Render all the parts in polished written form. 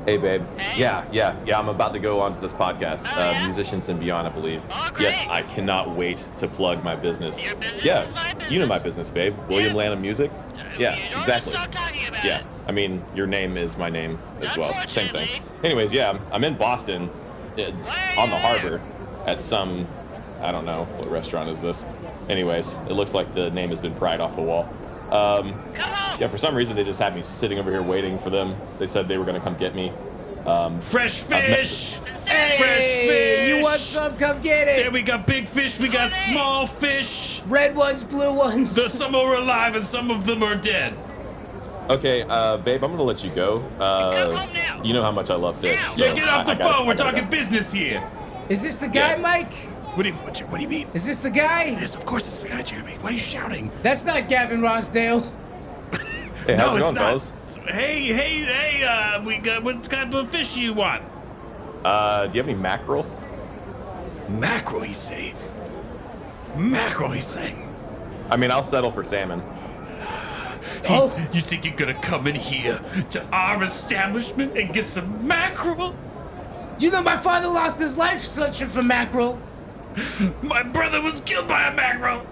Hey, babe. Hey? Yeah. I'm about to go on to this podcast, Oh, yeah? Musicians and Beyond, I believe. Oh, great. Yes, I cannot wait to plug my business. Your business Yeah, is my business. you know my business, babe. William Lanham Music. Yeah, You don't exactly. Stop talking about Yeah, it. I mean, your name is my name as well. Same thing. Unfortunately. Anyways, yeah, I'm in Boston, on the you harbor, at some, I don't know, what restaurant is this? Anyways, it looks like the name has been pried off the wall. Come on. Yeah, for some reason they just had me sitting over here waiting for them. They said they were gonna come get me. Fresh fish! Hey, Fresh fish! You want some? Come get it. There we got big fish, we got small fish. Red ones, blue ones. Some are alive and some of them are dead. Okay, babe, I'm gonna let you go. Come home now. You know how much I love fish. Now. So Yeah, get off the I gotta- phone. We're I gotta talking go. business here. Is this the guy, Yeah. Mike? What do you mean? Is this the guy? Yes, of course it's the guy, Jeremy. Why are you shouting? That's not Gavin Rosdale. Hey, how's it it's going, not. fellas? Hey, we got what kind of fish you want? Do you have any mackerel? Mackerel, he say. Mackerel, he say. I mean, I'll settle for salmon. Oh. You think you're gonna come in here to our establishment and get some mackerel? You know my father lost his life searching for mackerel. My brother was killed by a mackerel.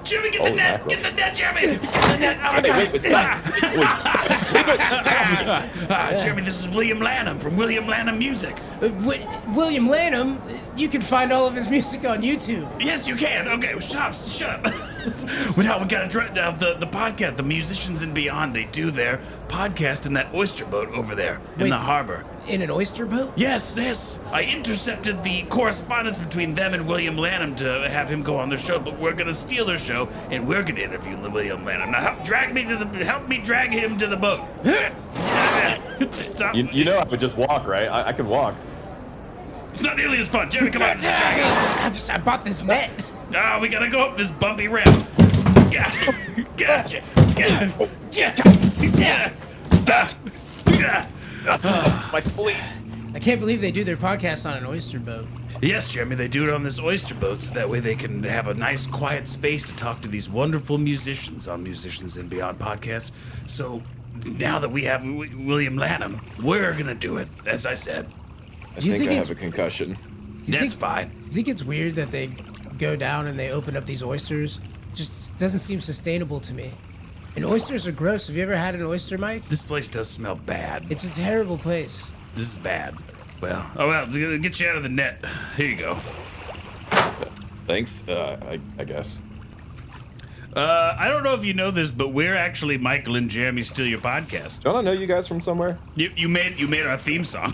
Jeremy, get the Oh, net! mackerel. Get the net, Jeremy! Get the net! Oh, Hey, wait, stop. Jeremy, this is William Lanham from William Lanham Music. William Lanham, you can find all of his music on YouTube. Yes, you can. Okay, shut up. Well, now we gotta the podcast, the Musicians and Beyond. They do their podcast in that oyster boat over there in Wait. the harbor. In an oyster boat? Yes. I intercepted the correspondence between them and William Lanham to have him go on their show, but we're gonna steal their show and we're gonna interview William Lanham. Now help me drag him to the boat. Just stop. You know I would just walk, right? I can walk. It's not nearly as fun. Jeremy, come on. I bought this net. Oh, we gotta go up this bumpy ramp. Gotcha. My spleen. I can't believe they do their podcast on an oyster boat. Yes, Jeremy, they do it on this oyster boat so that way they can have a nice quiet space to talk to these wonderful musicians on Musicians and Beyond podcast. So now that we have William Lanham, we're gonna do it, as I said. I Do you think think I it's- have a concussion. That's think- fine. You think it's weird that they go down and they open up these oysters? Just doesn't seem sustainable to me. And oysters are gross. Have you ever had an oyster, Mike? This place does smell bad. It's a terrible place. This is bad. Well, to get you out of the net. Here you go. Thanks, I guess. I don't know if you know this, but we're actually Michael and Jeremy Steal Your Podcast. Don't I know you guys from somewhere? You made our theme song.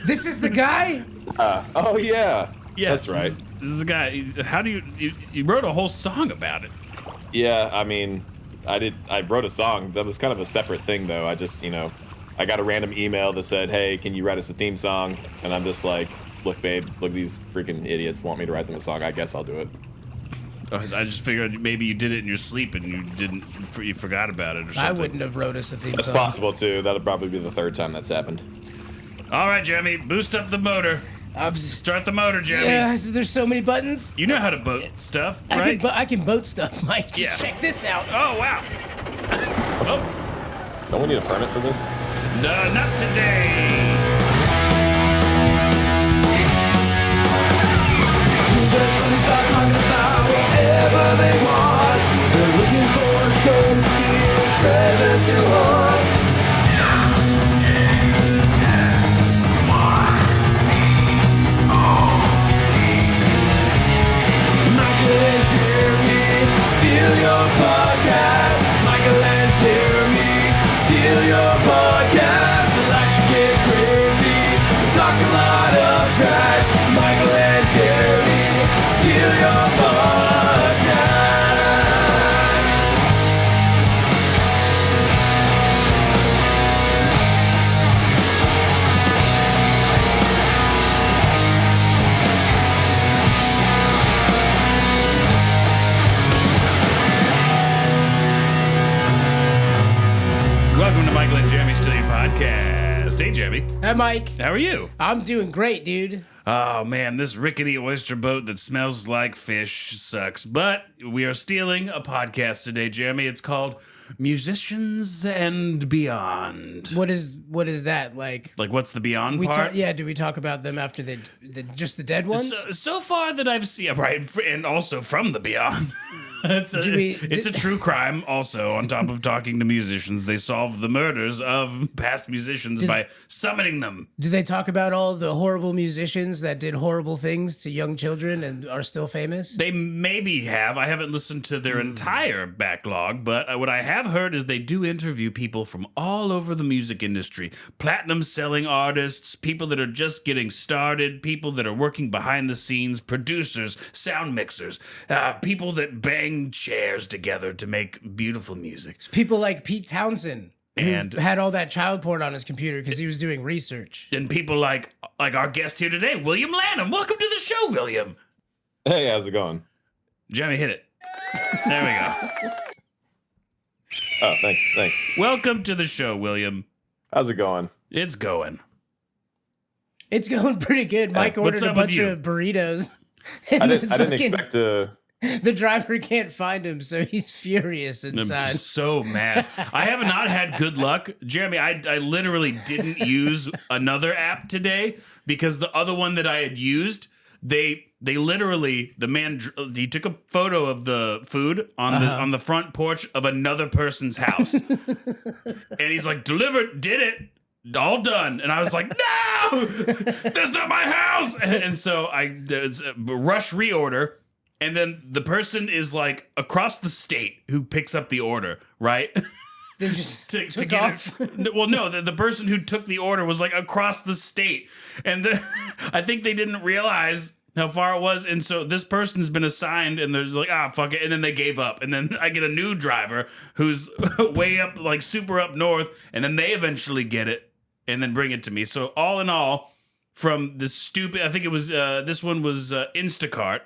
This is the guy? Oh, yeah. Yeah, That's right. This is a guy. How do you wrote a whole song about it? Yeah, I mean, I wrote a song. That was kind of a separate thing, though. I just, I got a random email that said, hey, can you write us a theme song? And I'm just like, look, babe, look, these freaking idiots want me to write them a song. I guess I'll do it. I just figured maybe you did it in your sleep and you forgot about it or something. I wouldn't have wrote us a theme That's song. possible, too. That'll probably be the third time that's happened. All right, Jeremy, boost up the motor. Start the motor, Jeremy. Yeah, there's so many buttons. You know how to boat stuff, right? I can boat stuff, Mike. Yeah. Just check this out. Oh, wow. Oh, Don't we need a permit for this? no, not today. Two best friends are talking about whatever they want. They're looking for some skill, treasure to hunt. Michael and Jeremy steal your podcast. Michael and Jeremy steal your podcast. They like to get crazy, talk a lot of trash. Michael and Jeremy steal your podcast. Welcome to Michael and Jeremy Steal Your Podcast. Hey, Jeremy. Hey, Mike. How are you? I'm doing great, dude. Oh man, this rickety oyster boat that smells like fish sucks. But we are stealing a podcast today, Jeremy. It's called Musicians and Beyond. What is that like? Like, what's the Beyond part? Do we talk about them after just the dead ones? So far that I've seen, right, and also from the Beyond. It's a true crime. Also, on top of talking to musicians, they solve the murders of past musicians by summoning them. Do they talk about all the horrible musicians that did horrible things to young children and are still famous? They maybe have. I haven't listened to their entire backlog, but what I have heard is they do interview people from all over the music industry. Platinum selling artists, people that are just getting started, people that are working behind the scenes, producers, sound mixers, people that bang chairs together to make beautiful music. People like Pete Townsend, and who had all that child porn on his computer because he was doing research. And people like our guest here today, William Lanham. Welcome to the show, William. Hey, how's it going? Jeremy, hit it. There we go. Oh, thanks. Welcome to the show, William. How's it going? It's going. It's going pretty good. Mike ordered a bunch of burritos. I didn't expect to... The driver can't find him, so he's furious inside. I'm so mad. I have not had good luck. Jeremy, I literally didn't use another app today because the other one that I had used, they literally, the man, he took a photo of the food on the front porch of another person's house. And he's like, delivered, did it. All done. And I was like, no, that's not my house. And so it's a rush reorder. And then the person is like across the state who picks up the order, right? They just took get off. Well, no, the person who took the order was like across the state. And I think they didn't realize how far it was. And so this person's been assigned and they're like, fuck it. And then they gave up. And then I get a new driver who's way up, like super up north. And then they eventually get it and then bring it to me. So all in all, from the stupid, I think it was, this one was Instacart.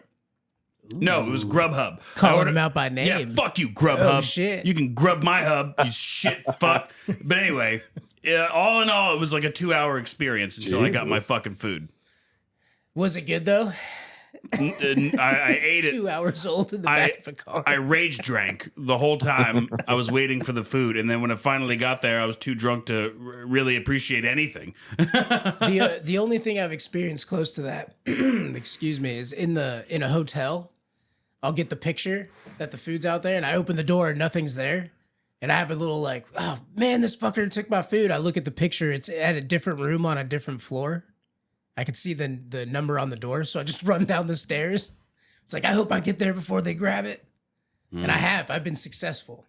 No, it was Grubhub. Calling him out by name. Yeah, fuck you, Grubhub. Oh, shit. You can grub my hub, you shit fuck. But anyway, all in all, it was like a 2-hour experience until I got my fucking food. Was it good, though? I ate it. 2 hours old in the back of a car. I rage drank the whole time I was waiting for the food. And then when it finally got there, I was too drunk to really appreciate anything. The only thing I've experienced close to that, excuse me, is in a hotel. I'll get the picture that the food's out there, and I open the door and nothing's there. And I have a little like, oh, man, this fucker took my food. I look at the picture. It's at a different room on a different floor. I could see the number on the door, so I just run down the stairs. It's like, I hope I get there before they grab it. And I have. I've been successful.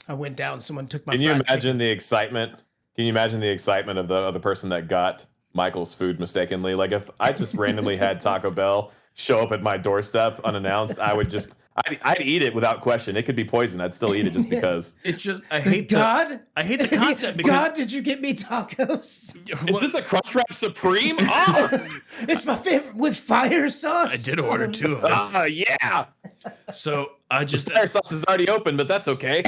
I went down. Someone took my Can you imagine the excitement? Can you imagine the excitement of the person that got Michael's food mistakenly? Like if I just randomly had Taco Bell show up at my doorstep unannounced, I'd eat it without question. It could be poison. I'd still eat it just because. It's just I hate the concept because God, did you get me tacos? Is this a Crunchwrap Supreme? Oh, it's my favorite with fire sauce. I did order 2 of them. Yeah. So I just Fire sauce is already open, but that's okay.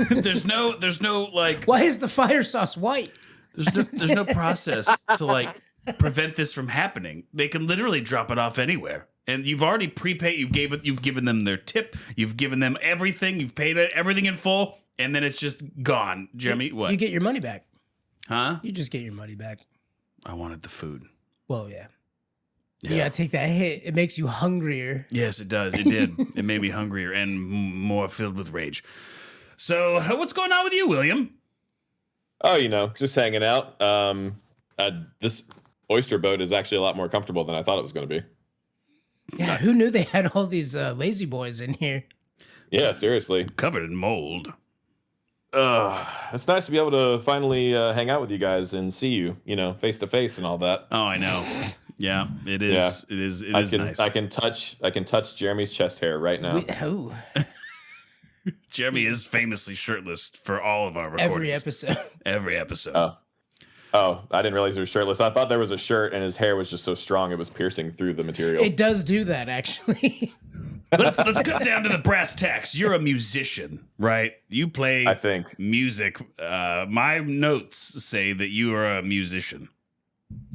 there's no like why is the fire sauce white? there's no process to like prevent this from happening. They can literally drop it off anywhere. And you've already prepaid. You've given them their tip. You've given them everything. You've paid everything in full, and then it's just gone. Jeremy, what? You get your money back. Huh? You just get your money back. I wanted the food. Well, yeah. You gotta take that hit. It makes you hungrier. Yes, it does. It did. It made me hungrier and more filled with rage. So, what's going on with you, William? Oh, just hanging out. This oyster boat is actually a lot more comfortable than I thought it was going to be. Yeah, who knew they had all these lazy boys in here? Yeah, seriously. Covered in mold. It's nice to be able to finally hang out with you guys and see you, face to face and all that. Oh, I know. Yeah, it is. Yeah. It is nice. I can touch Jeremy's chest hair right now. Jeremy is famously shirtless for all of our recordings. Every episode. Oh, I didn't realize he was shirtless. I thought there was a shirt and his hair was just so strong it was piercing through the material. It does do that, actually. Let's cut down to the brass tacks. You're a musician, right? You play music. My notes say that you are a musician.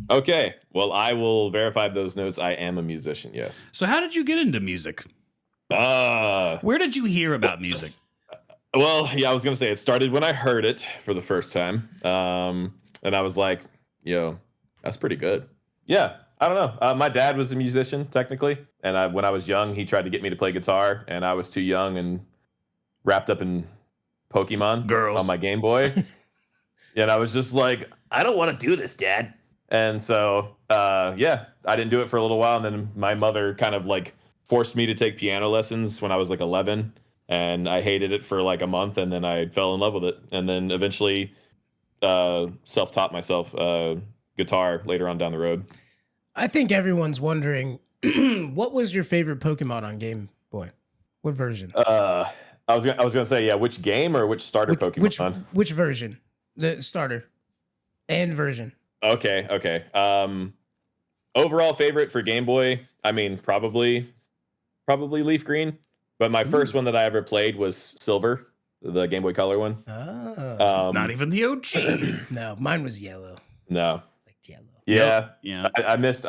Okay. Well, I will verify those notes. I am a musician. Yes. So how did you get into music? Uh, Where did you hear about music? Well, yeah, I was gonna say it started when I heard it for the first time, and I was like, "Yo, that's pretty good." Yeah, I don't know. My dad was a musician technically, and when I was young, he tried to get me to play guitar, and I was too young and wrapped up in Pokemon Girls. on my Game Boy, and I was just like, "I don't want to do this, Dad." And so, yeah, I didn't do it for a little while, and then my mother kind of like forced me to take piano lessons when I was like 11. And I hated it for like a month, and then I fell in love with it, and then eventually self-taught myself guitar later on down the road. I think everyone's wondering, what was your favorite Pokemon on Game Boy? What version? I was gonna say, yeah, which game or which starter Pokemon? Which version? The starter and version. Okay. Overall favorite for Game Boy, I mean, probably Leaf Green. But my first one that I ever played was Silver, the Game Boy Color one. Oh, Not even the OG. no, mine was yellow. No. Like yellow. Yeah. Yeah. I missed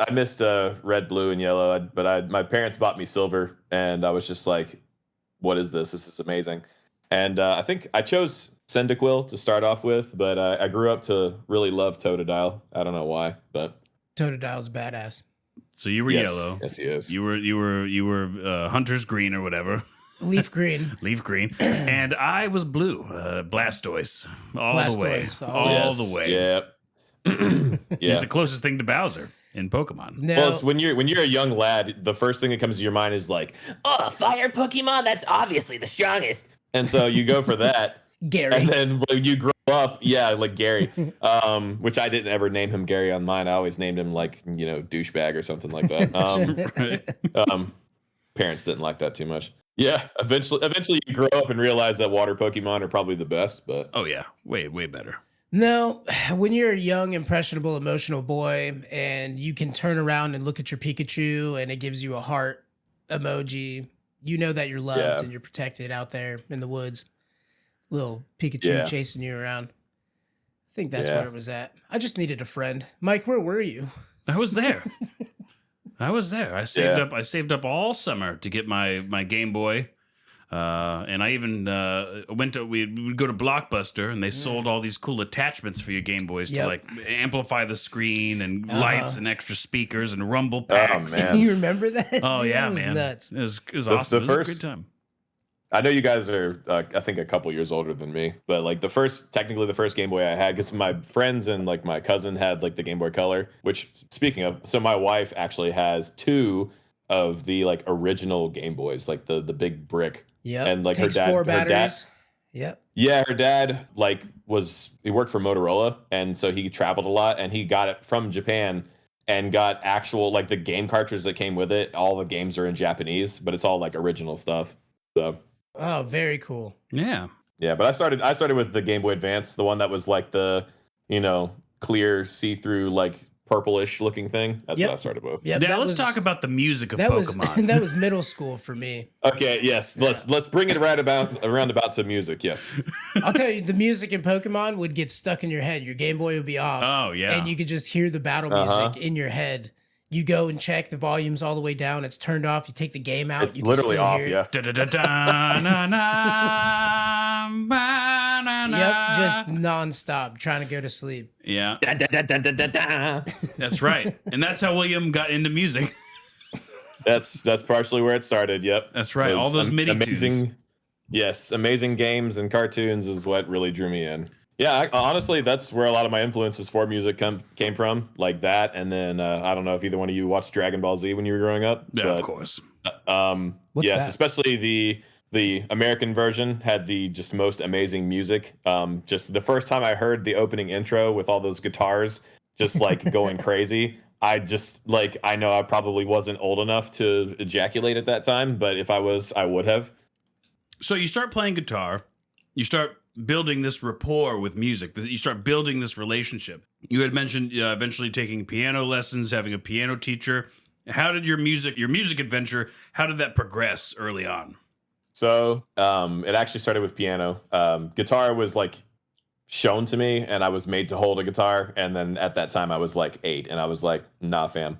red, blue, and yellow. But my parents bought me Silver, and I was just like, "What is this? This is amazing." And I think I chose Cyndaquil to start off with, but I grew up to really love Totodile. I don't know why, but Totodile's badass. So you were yes. yellow. Yes, he is. You were Hunter's green or whatever. Leaf green. Leaf green. And I was blue. Blastoise. All the way. Blastoise, All the way. Yeah. He's Yeah. the closest thing to Bowser in Pokemon. No, Well, it's when you're a young lad, the first thing that comes to your mind is like, Oh, fire Pokemon? That's obviously the strongest. and so you go for that. Gary. And then when you grow up, yeah, like Gary, which I didn't ever name him Gary on mine. I always named him like, douchebag or something like that. Parents didn't like that too much. Yeah, eventually you grow up and realize that water Pokemon are probably the best, but Oh, yeah. Way better. No, when you're a young, impressionable, emotional boy and you can turn around and look at your Pikachu and it gives you a heart emoji, you know that you're loved Yeah. and you're protected out there in the woods. Little Pikachu Yeah. chasing you around. I think that's Yeah. where it was at. I just needed a friend. Mike, where were you? I was there. I saved up all summer to get my Game Boy. And I even we would go to Blockbuster and they sold all these cool attachments for your Game Boys to Yep. like amplify the screen and lights and extra speakers and rumble packs. man. You remember that? Oh, Dude, yeah, that was man. nuts. It was awesome. the It was a first- great time. I know you guys are, I think, a couple years older than me, but like technically the first Game Boy I had, because my friends and like my cousin had like the Game Boy Color, which speaking of, so my wife actually has 2 of the like original Game Boys, like the big brick. Yep. And like Takes her dad, 4 her dad, batteries. Yep. yeah, her dad like he worked for Motorola, and so he traveled a lot, and he got it from Japan and got actual like the game cartridge that came with it. All the games are in Japanese, but it's all like original stuff. So Oh, very cool. Yeah. yeah, but I started with the Game Boy Advance, the one that was like the clear see-through like purplish looking thing. That's Yep. what I started with. Yep, Now that let's was- talk about the music of That was Pokemon. that was middle school for me. Okay, yes, let's bring it around about to music. Yes. I'll tell you, the music in Pokemon would get stuck in your head. Your Game Boy would be off. Oh, yeah. And you could just hear the battle music in your head. You go and check the volume's all the way down. It's turned off. You take the game out. It's you can literally still off, hear it. yeah. Yep, just nonstop trying to go to sleep. Yeah, Da, da, da, da, da, da, da. that's right. And that's how William got into music. That's partially where it started. Yep. That's right. Was All those MIDI tunes. Yes, amazing games and cartoons is what really drew me in. Yeah, honestly, that's where a lot of my influences for music came from, like that. And then I don't know if either one of you watched Dragon Ball Z when you were growing up. Yeah, but, of course. What's yes, that? especially the American version had the just most amazing music. Just the first time I heard the opening intro with all those guitars just like going crazy, I just like I know I probably wasn't old enough to ejaculate at that time, but if I was, I would have. So you start playing guitar. You start building this rapport with music. You start building this relationship. You had mentioned eventually taking piano lessons, having a piano teacher. How did your music adventure, how did that progress early on? So it actually started with piano. Guitar was like shown to me, and I was made to hold a guitar. And then at that time I was like 8, and I was like, nah, fam.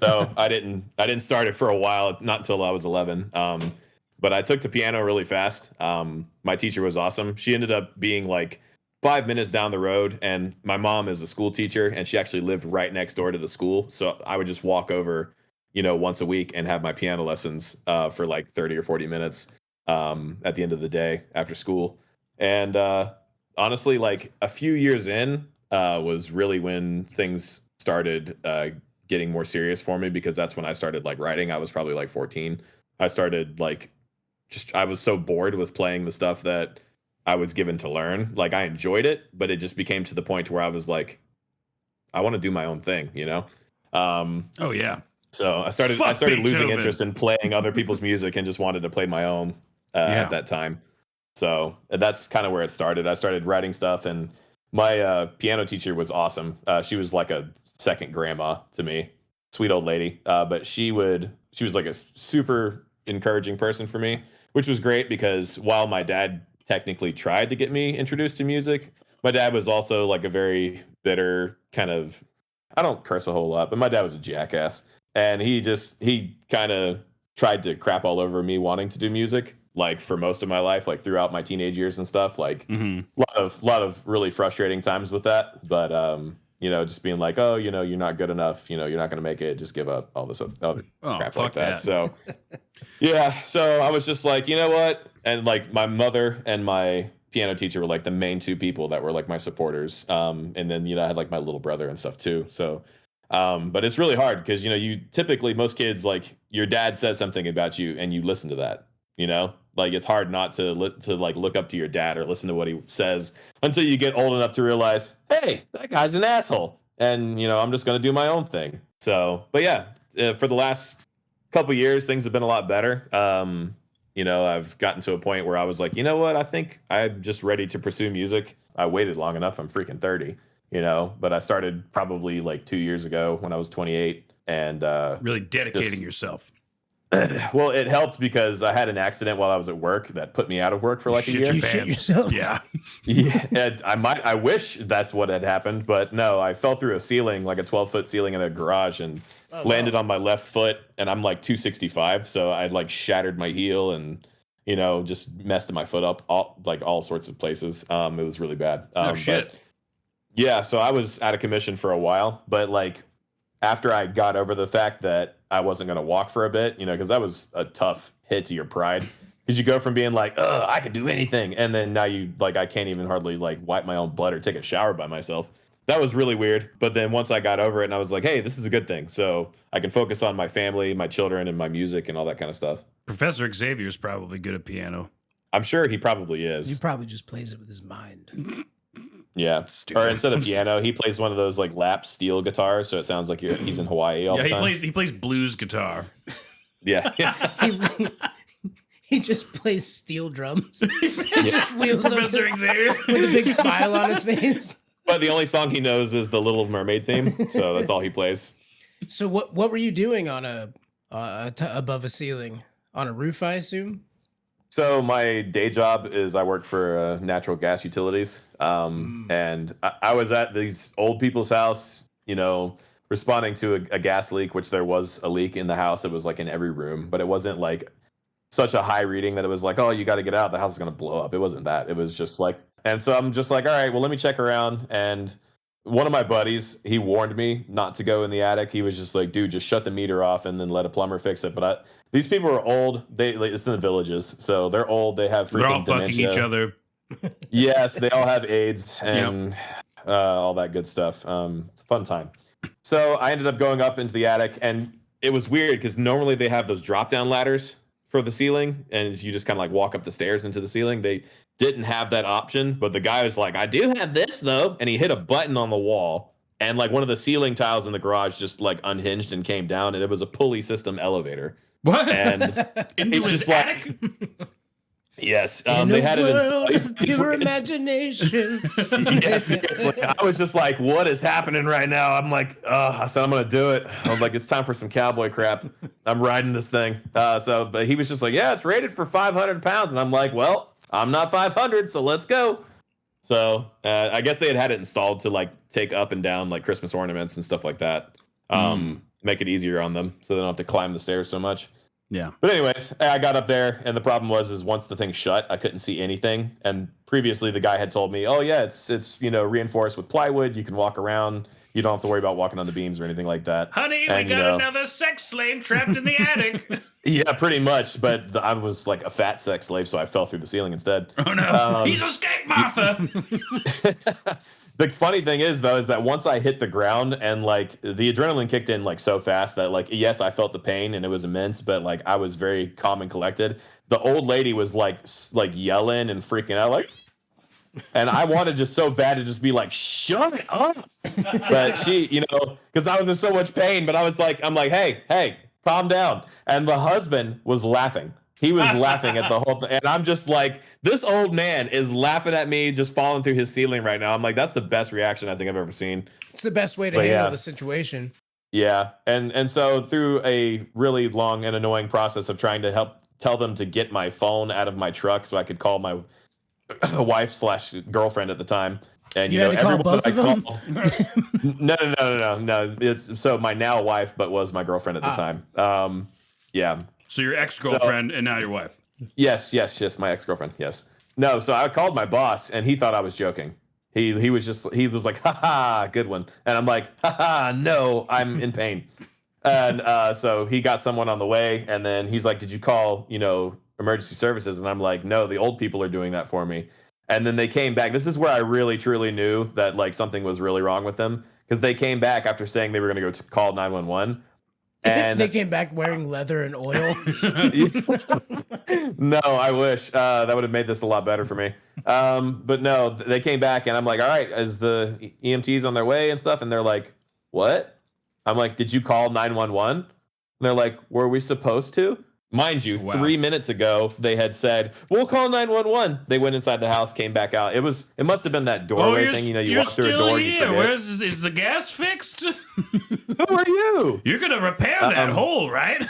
So I didn't start it for a while, not until I was 11. But I took to piano really fast. My teacher was awesome. She ended up being like 5 minutes down the road, and my mom is a school teacher, and she actually lived right next door to the school. So I would just walk over, once a week and have my piano lessons for like 30 or 40 minutes at the end of the day after school. And honestly, like a few years in was really when things started getting more serious for me, because that's when I started like writing. I was probably like 14. I started like I was so bored with playing the stuff that I was given to learn. Like I enjoyed it, but it just became to the point where I was like, I want to do my own thing, Oh yeah. So I started losing interest in playing other people's music and just wanted to play my own at that time. So that's kind of where it started. I started writing stuff, and my piano teacher was awesome. She was like a second grandma to me, sweet old lady. But she was like a super encouraging person for me, which was great, because while my dad technically tried to get me introduced to music, my dad was also like a very bitter kind of, I don't curse a whole lot, but my dad was a jackass, and he kind of tried to crap all over me wanting to do music, like for most of my life, like throughout my teenage years and stuff. Like a lot of really frustrating times with that. But just being like, oh, you're not good enough, you're not going to make it, just give up, all this other crap like that. So yeah, so I was just like, you know what? And like my mother and my piano teacher were like the main two people that were like my supporters. And then, I had like my little brother and stuff too. So, but it's really hard because, you typically, most kids, like your dad says something about you and you listen to that, like it's hard not to like look up to your dad or listen to what he says until you get old enough to realize, hey, that guy's an asshole. And, I'm just going to do my own thing. So, but yeah, for the last couple years, things have been a lot better. I've gotten to a point where I was like, you know what? I think I'm just ready to pursue music. I waited long enough. I'm freaking 30, but I started probably like 2 years ago when I was 28, and really dedicating yourself. Well, it helped because I had an accident while I was at work that put me out of work for like a year. You shit yourself? Yeah. Yeah, I wish that's what had happened, but no, I fell through a ceiling, like a 12-foot ceiling in a garage, and landed on my left foot, and I'm like 265, so I'd like shattered my heel and just messed my foot up all sorts of places. It was really bad. Oh shit. But, yeah, so I was out of commission for a while, but like after I got over the fact that I wasn't going to walk for a bit, because that was a tough hit to your pride. Because you go from being like, oh, I can do anything, and then now you like, I can't even hardly like wipe my own blood or take a shower by myself. That was really weird. But then once I got over it, and I was like, hey, this is a good thing. So I can focus on my family, my children, and my music and all that kind of stuff. Professor Xavier's probably good at piano. I'm sure he probably is. He probably just plays it with his mind. Yeah. Stupid. Or instead of piano, he plays one of those like lap steel guitars, so it sounds like he's in Hawaii all the time. He plays blues guitar. Yeah. He just plays steel drums. He just wheels up Professor Xavier with a big smile on his face. But the only song he knows is the Little Mermaid theme, so that's all he plays. So what were you doing on above a ceiling? On a roof, I assume? So my day job is I work for natural gas utilities, and I was at these old people's house, responding to a gas leak, which there was a leak in the house. It was like in every room, but it wasn't like such a high reading that it was like, oh, you got to get out. The house is going to blow up. It wasn't that. It was just like, and so I'm just like, all right, well, let me check around. And one of my buddies, he warned me not to go in the attic. He was just like, dude, just shut the meter off and then let a plumber fix it. But these people are old. It's in the villages, so they're old. They have freaking They're all dementia. fucking each other. Yes, they all have AIDS and all that good stuff. It's a fun time. So I ended up going up into the attic, and it was weird because normally they have those drop-down ladders for the ceiling, and you just kind of like walk up the stairs into the ceiling. They didn't have that option, but the guy was like, I do have this though, and he hit a button on the wall, and like one of the ceiling tiles in the garage just like unhinged and came down, and it was a pulley system elevator. What? And Into his attic? Yes, In they a had world it of pure imagination. yes. Like, I was just like, what is happening right now? I'm like, I said, I'm going to do it. I was like, it's time for some cowboy crap. I'm riding this thing. But he was just like, yeah, it's rated for 500 pounds. And I'm like, well, I'm not 500, so let's go. So I guess they had it installed to like take up and down like Christmas ornaments and stuff like that. Make it easier on them so they don't have to climb the stairs so much. Yeah. But anyways, I got up there, and the problem is once the thing shut, I couldn't see anything. And previously, the guy had told me, "Oh yeah, it's reinforced with plywood. You can walk around. You don't have to worry about walking on the beams or anything like that." Honey, and, we got another sex slave trapped in the attic. Yeah, pretty much. But I was like a fat sex slave, so I fell through the ceiling instead. Oh no, he's escaped, Martha. The funny thing is, though, is that once I hit the ground and like the adrenaline kicked in like so fast that like, yes, I felt the pain and it was immense, but like I was very calm and collected. The old lady was like yelling and freaking out, like, and I wanted just so bad to just be like, shut up. But she, because I was in so much pain, but I'm like, hey, calm down. And the husband was laughing. He was laughing at the whole thing. And I'm just like, this old man is laughing at me just falling through his ceiling right now. I'm like, that's the best reaction I think I've ever seen. It's the best way to handle the situation. Yeah. And so through a really long and annoying process of trying to help tell them to get my phone out of my truck so I could call my wife/girlfriend at the time. And you had to call both of them? No. It's so my now wife, but was my girlfriend at the time. Yeah. So your ex-girlfriend and now your wife. Yes, my ex-girlfriend. Yes. No, so I called my boss and he thought I was joking. He was like, haha, good one. And I'm like, haha, no, I'm in pain. And so he got someone on the way, and then he's like, did you call, emergency services? And I'm like, no, the old people are doing that for me. And then they came back. This is where I really truly knew that like something was really wrong with them, because they came back after saying they were going to go call 911. And they came back wearing leather and oil. No, I wish that would have made this a lot better for me. But no, they came back, and I'm like, all right, is the EMTs on their way and stuff? And they're like, what? I'm like, did you call 911? And they're like, were we supposed to? Mind you, 3 minutes ago, they had said, we'll call 911. They went inside the house, came back out. It must have been that doorway thing. You walk through a door, you forget. Is the gas fixed? Who are you? You're going to repair that hole, right?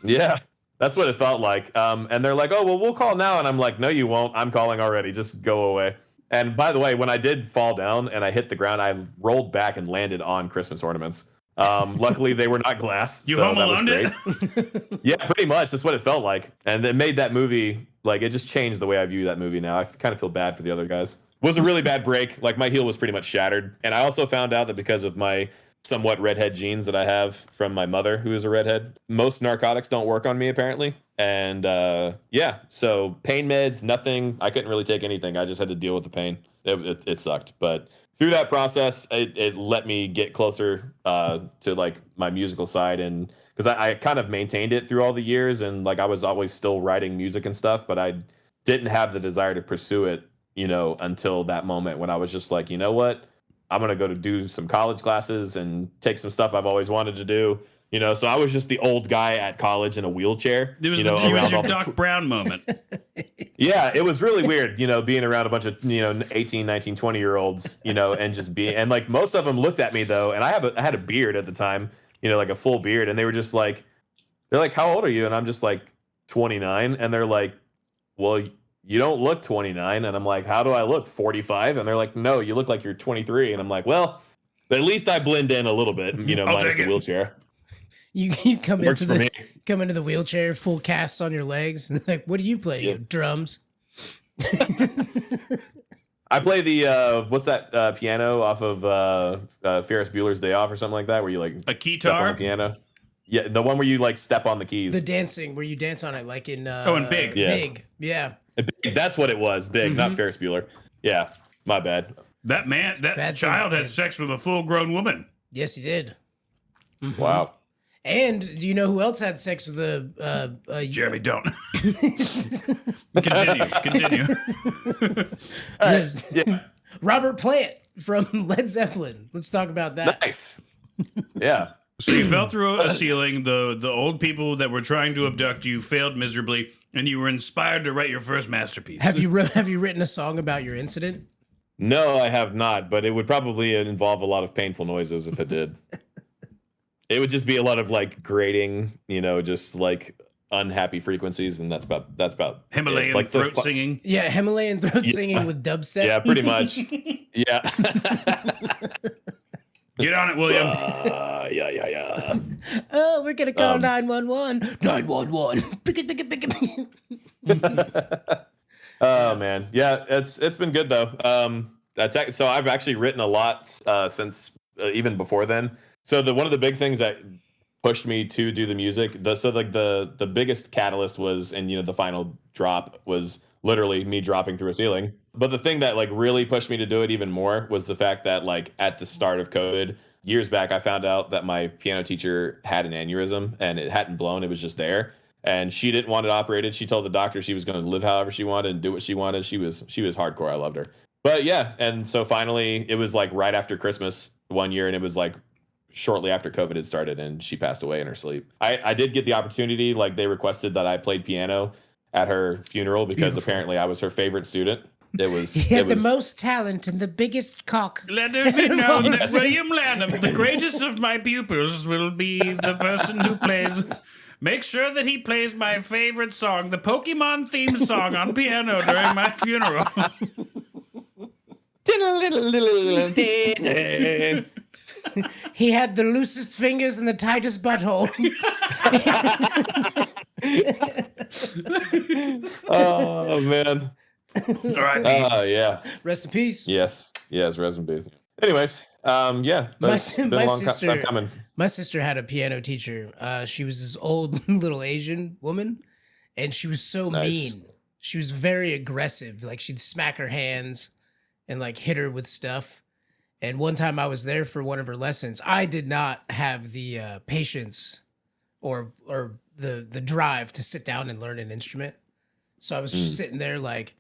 Yeah, that's what it felt like. And they're like, oh, well, we'll call now. And I'm like, no, you won't. I'm calling already. Just go away. And by the way, when I did fall down and I hit the ground, I rolled back and landed on Christmas ornaments. Luckily, they were not glass. You so home that was alone great. it? Yeah, pretty much. That's what it felt like. And it made that movie, like, it just changed the way I view that movie now. I kind of feel bad for the other guys. It was a really bad break. Like, my heel was pretty much shattered. And I also found out that because of my somewhat redhead genes that I have from my mother, who is a redhead, most narcotics don't work on me, apparently. And yeah, so pain meds, nothing. I couldn't really take anything. I just had to deal with the pain. It sucked. But through that process, it let me get closer to like my musical side, and because I kind of maintained it through all the years, and like I was always still writing music and stuff, but I didn't have the desire to pursue it, until that moment when I was just like, you know what, I'm gonna go to do some college classes and take some stuff I've always wanted to do. So I was just the old guy at college in a wheelchair. It was your Doc Brown moment. Yeah, it was really weird, being around a bunch of, 18, 19, 20-year-olds, and just being, and like most of them looked at me though, and I had a beard at the time, like a full beard, and they were just like, they're like, how old are you? And I'm just like 29, and they're like, well, you don't look 29, and I'm like, how do I look, 45? And they're like, no, you look like you're 23, and I'm like, well, at least I blend in a little bit, minus the wheelchair. You come into the wheelchair, full casts on your legs, and like, what do you play? Yeah. Drums. I play the what's that piano off of Ferris Bueller's Day Off or something like that, where you like a keytar step on the piano. Yeah, the one where you like step on the keys. The dancing where you dance on it, like in in Big. Yeah. Big, yeah. That's what it was. Big, not Ferris Bueller. Yeah, my bad. That child had sex with a full-grown woman. Yes, he did. Mm-hmm. Wow. And do you know who else had sex with a Jeremy, don't. Continue. All right. Yeah. Robert Plant from Led Zeppelin. Let's talk about that. Nice. Yeah. So you fell through a ceiling. The old people that were trying to abduct you failed miserably, and you were inspired to write your first masterpiece. Have you written a song about your incident? No, I have not, but it would probably involve a lot of painful noises if it did. It would just be a lot of like grating, just like unhappy frequencies, and that's about it. Himalayan Like throat singing. Yeah, Himalayan throat singing with dubstep. Yeah, pretty much. Yeah. Get on it, William. Yeah. Oh, we're gonna call 911. 911. Pick it. Oh man, yeah, it's been good though. So I've actually written a lot since even before then. So one of the big things that pushed me to do the music, the biggest catalyst was, and the final drop was literally me dropping through a ceiling. But the thing that like really pushed me to do it even more was the fact that like at the start of COVID, years back, I found out that my piano teacher had an aneurysm and it hadn't blown; it was just there. And she didn't want it operated. She told the doctor she was going to live however she wanted and do what she wanted. She was hardcore. I loved her. But yeah, and so finally, it was like right after Christmas one year, and it was like shortly after COVID had started, and she passed away in her sleep. I did get the opportunity, like they requested that I played piano at her funeral because apparently I was her favorite student. He had the most talent and the biggest cock. Let it be known that William Lanham, the greatest of my pupils, will be the person who plays. Make sure that he plays my favorite song, the Pokemon theme song, on piano during my funeral. He had the loosest fingers and the tightest butthole. Oh man. All right. Yeah. Rest in peace. Yes, rest in peace. Anyways, yeah, My it's been a long time coming. My sister had a piano teacher. She was this old little Asian woman, and she was so mean. She was very aggressive. Like she'd smack her hands and like hit her with stuff. And one time I was there for one of her lessons. I did not have the patience or the drive to sit down and learn an instrument. So I was just sitting there like,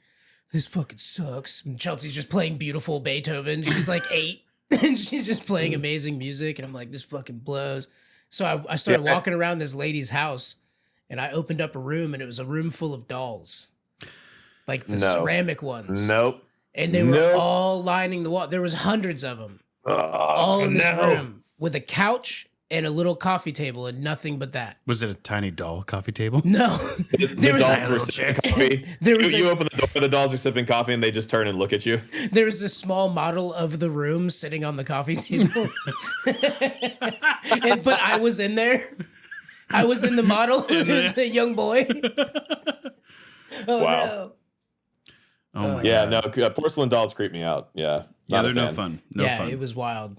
this fucking sucks. And Chelsea's just playing beautiful Beethoven. She's like 8. And she's just playing amazing music. And I'm like, this fucking blows. So I started walking around this lady's house. And I opened up a room. And it was a room full of dolls. Like the ceramic ones. Nope. And they were all lining the wall. There was hundreds of them. All in this room. With a couch and a little coffee table and nothing but that. Was it a tiny doll coffee table? No. The dolls were sipping coffee. You open the door, the dolls are sipping coffee, and they just turn and look at you. There was this small model of the room sitting on the coffee table. But I was in there. I was in the model. It was a young boy. Oh, wow. no. Oh my Yeah, God. no, porcelain dolls creep me out. Yeah. Yeah, Not a they're no fan. fun. Yeah, it was wild.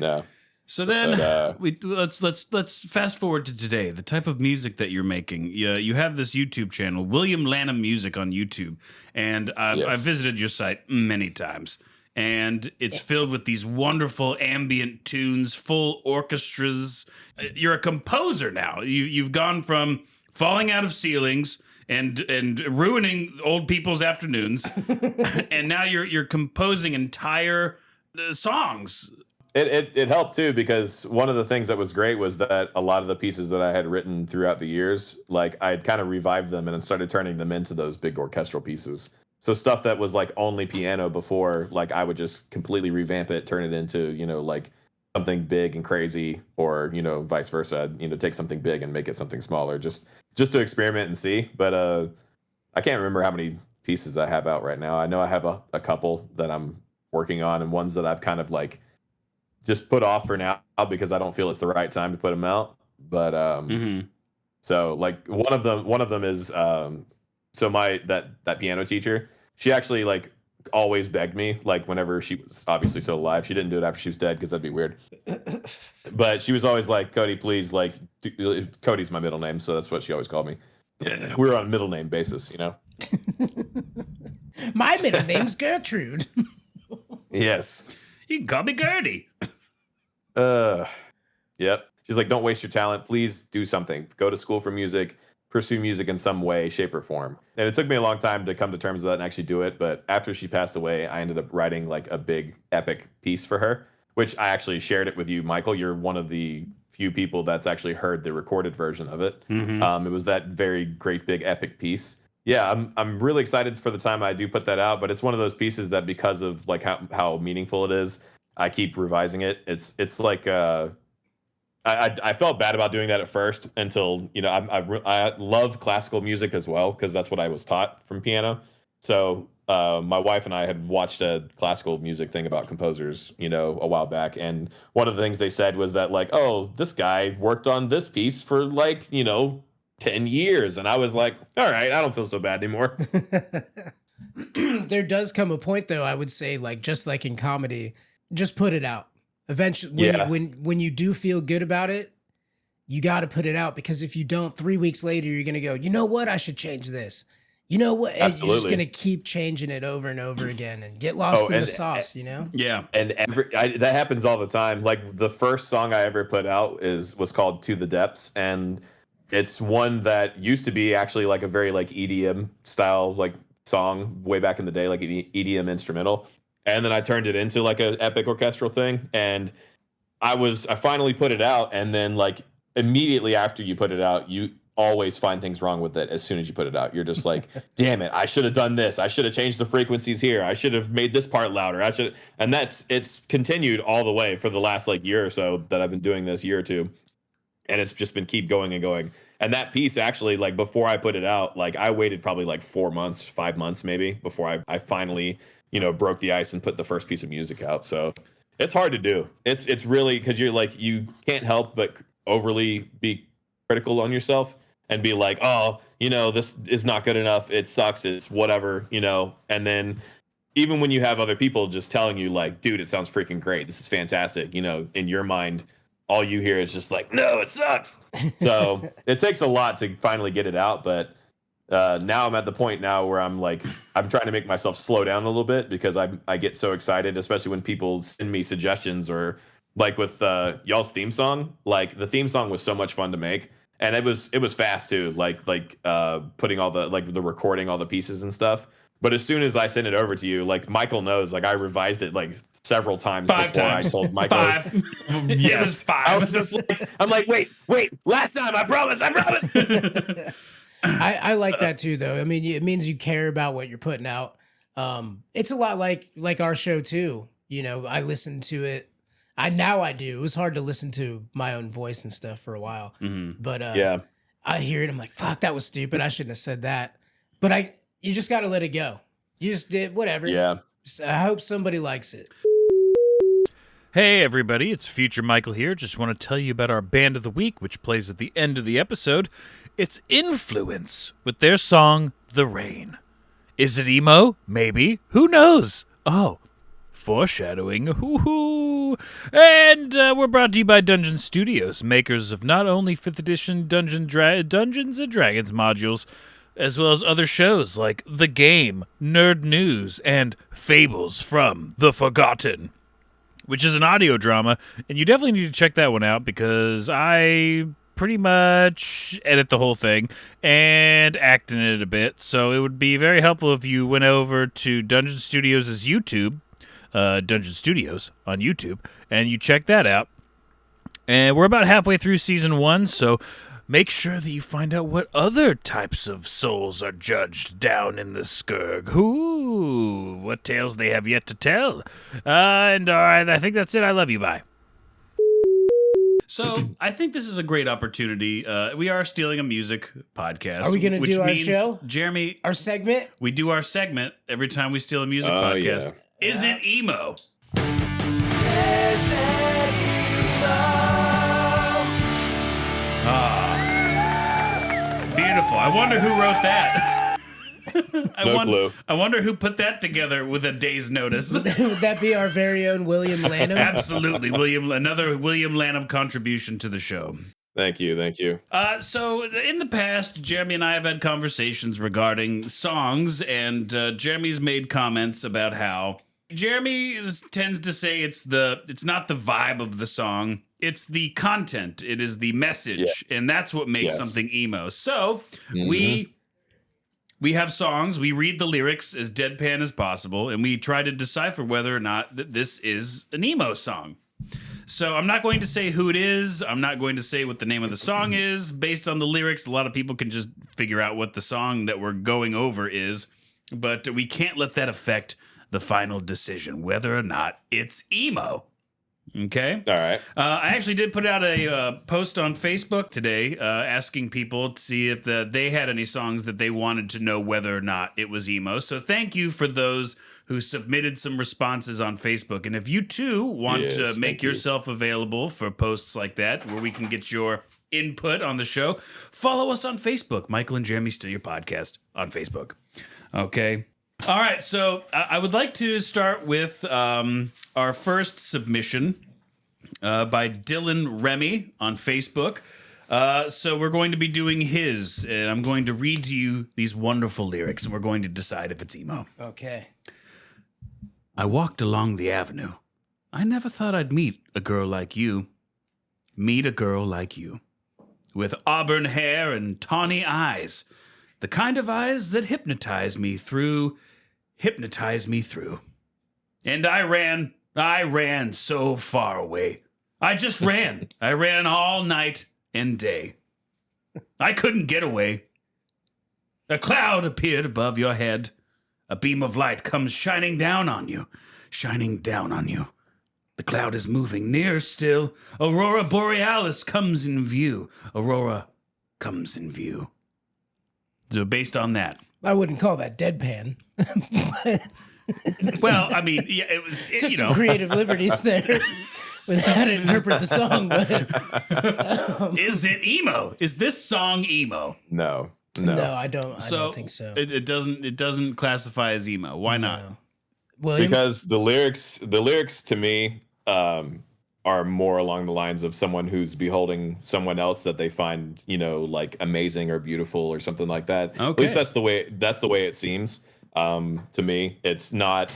No. So then But, let's fast forward to today. The type of music that you're making. You have this YouTube channel, William Lanham Music on YouTube, and I've visited your site many times. And it's filled with these wonderful ambient tunes, full orchestras. You're a composer now. You've gone from falling out of ceilings and ruining old people's afternoons, and now you're composing entire songs. It helped too, because one of the things that was great was that a lot of the pieces that I had written throughout the years, like I'd kind of revived them and started turning them into those big orchestral pieces. So stuff that was like only piano before, like I would just completely revamp it, turn it into, like something big and crazy, or, vice versa, take something big and make it something smaller, just to experiment and see. But I can't remember how many pieces I have out right now. I know I have a couple that I'm working on, and ones that I've kind of like just put off for now because I don't feel it's the right time to put them out. But so like one of them is so that piano teacher, she actually like always begged me, like whenever she was obviously still alive. She didn't do it after she was dead because that'd be weird. But she was always like, Cody, please, like Cody's my middle name, so that's what she always called me. We were on a middle name basis, My middle name's Gertrude. Yes. You can call me Gertie. Yep. She's like, don't waste your talent. Please do something. Go to school for music. Pursue music in some way, shape, or form. And it took me a long time to come to terms with that and actually do it. But after she passed away, I ended up writing like a big epic piece for her, which I actually shared it with you, Michael. You're one of the few people that's actually heard the recorded version of it. It was that very great big epic piece. Yeah, I'm really excited for the time I do put that out. But it's one of those pieces that, because of like how meaningful it is, I keep revising it. It's like I felt bad about doing that at first until, you know, I love classical music as well because that's what I was taught from piano. So my wife and I had watched a classical music thing about composers, you know, a while back, and one of the things they said was that like, oh, this guy worked on this piece for like, you know, 10 years, and I was like, all right, I don't feel so bad anymore. There does come a point though, I would say, like just like in comedy, just put it out. Eventually, when you do feel good about it, you got to put it out, because if you don't, 3 weeks later, you're going to go, you know what? I should change this. You know what? And you're just going to keep changing it over and over again and get lost in the sauce, you know? Yeah. And that happens all the time. Like the first song I ever put out was called To the Depths. And it's one that used to be actually like a very like EDM style, like song way back in the day, like an EDM instrumental. And then I turned it into like an epic orchestral thing. And I finally put it out. And then like immediately after you put it out, you always find things wrong with it as soon as you put it out. You're just like, damn it, I should have done this. I should have changed the frequencies here. I should have made this part louder. And it's continued all the way for the last like year or so that I've been doing this, year or two. And it's just been keep going and going. And that piece actually, like before I put it out, like I waited probably like 4 months, 5 months maybe before I finally, you know, broke the ice and put the first piece of music out. So it's hard to do. It's really, because you're like, you can't help but overly be critical on yourself and be like, oh, you know, this is not good enough. It sucks. It's whatever, you know. And then even when you have other people just telling you like, dude, it sounds freaking great. This is fantastic. You know, in your mind, all you hear is just like, no, it sucks. So it takes a lot to finally get it out. But now I'm at the point now where I'm like, I'm trying to make myself slow down a little bit, because I get so excited, especially when people send me suggestions, or like with y'all's theme song. Like the theme song was so much fun to make, and it was fast too. Like putting all the like the recording all the pieces and stuff. But as soon as I send it over to you, like Michael knows, like I revised it like several times Five before times. I told Michael. 5. Yes, it was 5. I was just like, I'm like, wait, last time, I promise. I like that too, though. I mean, it means you care about what you're putting out. It's a lot like our show too. You know, I listen to it. I do. It was hard to listen to my own voice and stuff for a while. But Yeah. I hear it. I'm like, fuck, that was stupid. I shouldn't have said that. But you just got to let it go. You just did whatever. Yeah. I hope somebody likes it. Hey everybody, it's Future Michael here. Just want to tell you about our band of the week, which plays at the end of the episode. It's Influence with their song, The Rain. Is it emo? Maybe. Who knows? Oh, foreshadowing. Hoo-hoo. And we're brought to you by Dungeon Studios, makers of not only 5th edition Dungeons & Dragons modules, as well as other shows like The Game, Nerd News, and Fables from the Forgotten, which is an audio drama, and you definitely need to check that one out, because I pretty much edit the whole thing and act in it a bit, so it would be very helpful if you went over to Dungeon Studios' YouTube, Dungeon Studios on YouTube, and you check that out. And we're about halfway through Season 1, so make sure that you find out what other types of souls are judged down in the Skurg. Ooh, what tales they have yet to tell. And all right, I think that's it. I love you. Bye. So I think this is a great opportunity. We are stealing a music podcast. Are we going to do our means, show? Jeremy, Our segment? we do our segment every time we steal a music podcast. Yeah. Is it emo? Beautiful. I wonder who wrote that. Clue. I wonder who put that together with a day's notice. Would that be our very own William Lanham? Absolutely, another William Lanham contribution to the show. Thank you. So in the past, Jeremy and I have had conversations regarding songs, and Jeremy's made comments about how Jeremy tends to say it's not the vibe of the song, it's the content, it is the message, and that's what makes something emo. So we have songs, we read the lyrics as deadpan as possible, and we try to decipher whether or not that this is an emo song. So I'm not going to say who it is. I'm not going to say what the name of the song is. Based on the lyrics, a lot of people can just figure out what the song that we're going over is. But we can't let that affect the final decision, whether or not it's emo. Okay. All right. I actually did put out a post on Facebook today asking people to see if they had any songs that they wanted to know whether or not it was emo. So thank you for those who submitted some responses on Facebook. And if you too want to make yourself available for posts like that, where we can get your input on the show, follow us on Facebook. Michael and Jeremy Steal Your Podcast on Facebook. Okay. All right, so I would like to start with our first submission by Dylan Remy on Facebook. So we're going to be doing his, and I'm going to read to you these wonderful lyrics, and we're going to decide if it's emo. Okay. I walked along the avenue. I never thought I'd meet a girl like you. Meet a girl like you. With auburn hair and tawny eyes. The kind of eyes that hypnotize me through. And I ran so far away. I just ran. I ran all night and day. I couldn't get away. A cloud appeared above your head. A beam of light comes shining down on you. The cloud is moving near still. Aurora Borealis comes in view. So based on that. I wouldn't call that deadpan. Well, I mean, yeah, it was, Took some creative liberties there with how to interpret the song. But is it emo? Is this song emo? No. I don't think so. It doesn't classify as emo. Why not? No. William? Because the lyrics to me are more along the lines of someone who's beholding someone else that they find, like amazing or beautiful or something like that. Okay. At least that's the way it seems to me. It's not,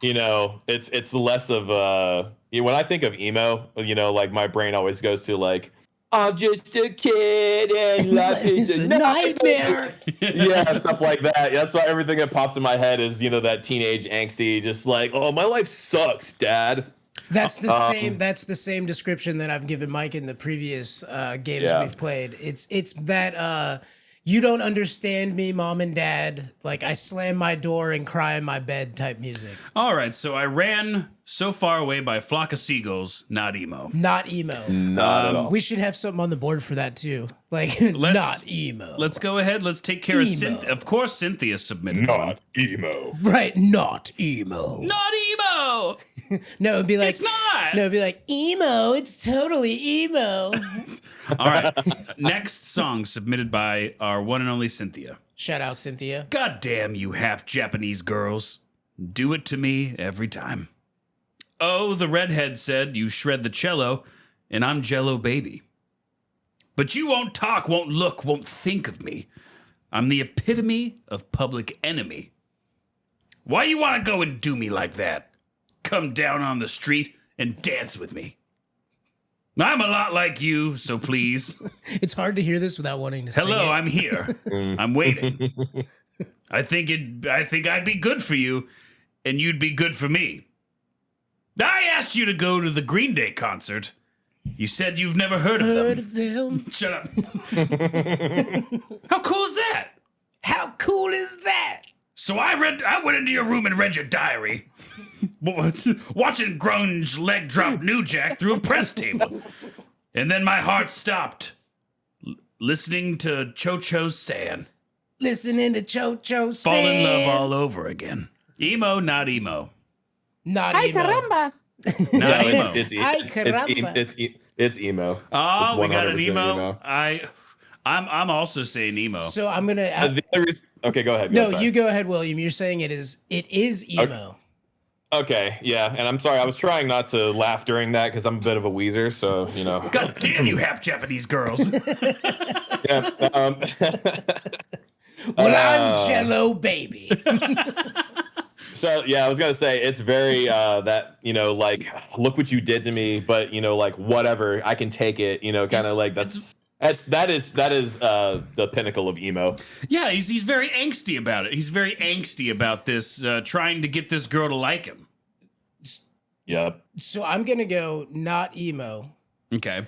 it's less of when I think of emo, like my brain always goes to like, I'm just a kid and life is a nightmare. Yeah, stuff like that. That's why everything that pops in my head is, that teenage angsty, just like, oh, my life sucks, Dad. That's the same description that I've given Mike in the previous games we've played. It's that you don't understand me, Mom and Dad. Like I slam my door and cry in my bed type music. All right, so I ran so far away by a flock of seagulls. Not emo. Not emo. Not at all. We should have something on the board for that too. Like not emo. Let's go ahead. Let's take care of Cynthia. Of course, Cynthia submitted one. Not emo. Right, not emo. Not emo. No, it'd be like It's not. No, it'd be like emo. It's totally emo. All right. Next song submitted by our one and only Cynthia. Shout out Cynthia. God damn you half Japanese girls. Do it to me every time. Oh, the redhead said you shred the cello, and I'm Jello baby. But you won't talk, won't look, won't think of me. I'm the epitome of public enemy. Why you want to go and do me like that? Come down on the street and dance with me. I'm a lot like you, so please. It's hard to hear this without wanting to Hello, sing it. I'm here. I'm waiting. I think I'd be good for you, and you'd be good for me. I asked you to go to the Green Day concert. You said you've never heard of them. Shut up. How cool is that? How cool is that? So I went into your room and read your diary. Watching grunge leg drop New Jack through a press table. And then my heart stopped. Listening to Cho Cho San. Listening to Cho Cho San. Fall in love all over again. Emo, not emo. Not emo. Not No, emo. it's emo. Oh, It's we got an 100% emo. I'm also saying emo. So I'm gonna. Okay, go ahead. No, sorry. you go ahead, William. You're saying it is emo. Okay, yeah, and I'm sorry. I was trying not to laugh during that because I'm a bit of a Weezer, so God damn you, half Japanese girls. Yeah. I'm Jello baby. So yeah, I was gonna say it's very that like look what you did to me, but like whatever, I can take it. Kind of like that is the pinnacle of emo. Yeah, he's very angsty about it. He's very angsty about this, trying to get this girl to like him. Yep. So I'm gonna go not emo. Okay.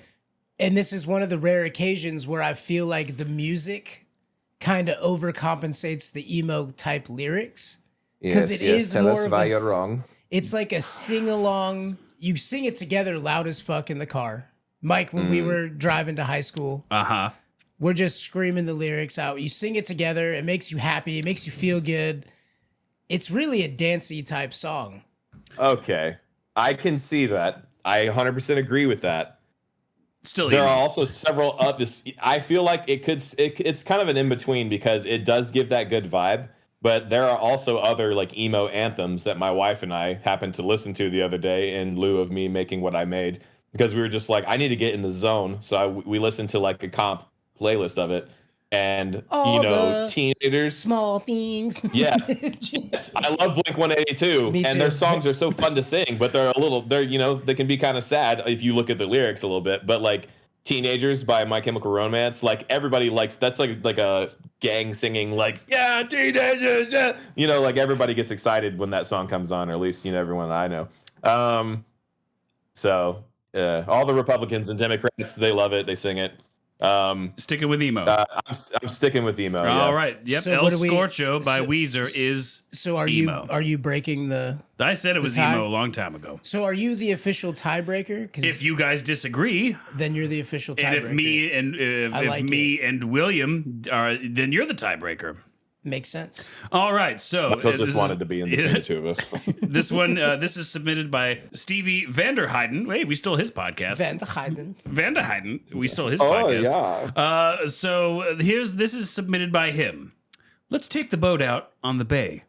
And this is one of the rare occasions where I feel like the music kind of overcompensates the emo type lyrics. Because it is tell more us of why a, you're wrong. It's like a sing along you sing it together loud as fuck in the car. Mike, when we were driving to high school, we're just screaming the lyrics out. You sing it together. It makes you happy. It makes you feel good. It's really a dancey type song. Okay. I can see that. I 100% agree with that. Still, there are also several of this. I feel like it's kind of an in-between because it does give that good vibe. But there are also other like emo anthems that my wife and I happened to listen to the other day in lieu of me making what I made, because we were just like, I need to get in the zone. So we listened to like a comp playlist of it, and teenagers, small things. Yes, yes. I love Blink 182, and their songs are so fun to sing, but they can be kind of sad if you look at the lyrics a little bit. But like Teenagers by My Chemical Romance, like everybody likes, that's like a gang singing, like, yeah, teenagers, yeah. Like everybody gets excited when that song comes on, or at least everyone that I know. So all the Republicans and Democrats, they love it, they sing it. Sticking with emo. I'm sticking with emo. All right. Yep. So El what do we- Scorcho by so- Weezer is So are emo. you breaking the? I said it was tie? emo a long time ago. So are you the official tiebreaker? If you guys disagree, then you're the official tiebreaker. and if me and I like and William are, then you're the tiebreaker. Makes sense. All right. So Michael this just is- wanted to be in between the two of us. This one, this is submitted by Stevie Vanderheiden. Wait, we stole his podcast. Vanderheiden. We stole his podcast. Yeah. So this is submitted by him. Let's take the boat out on the bay.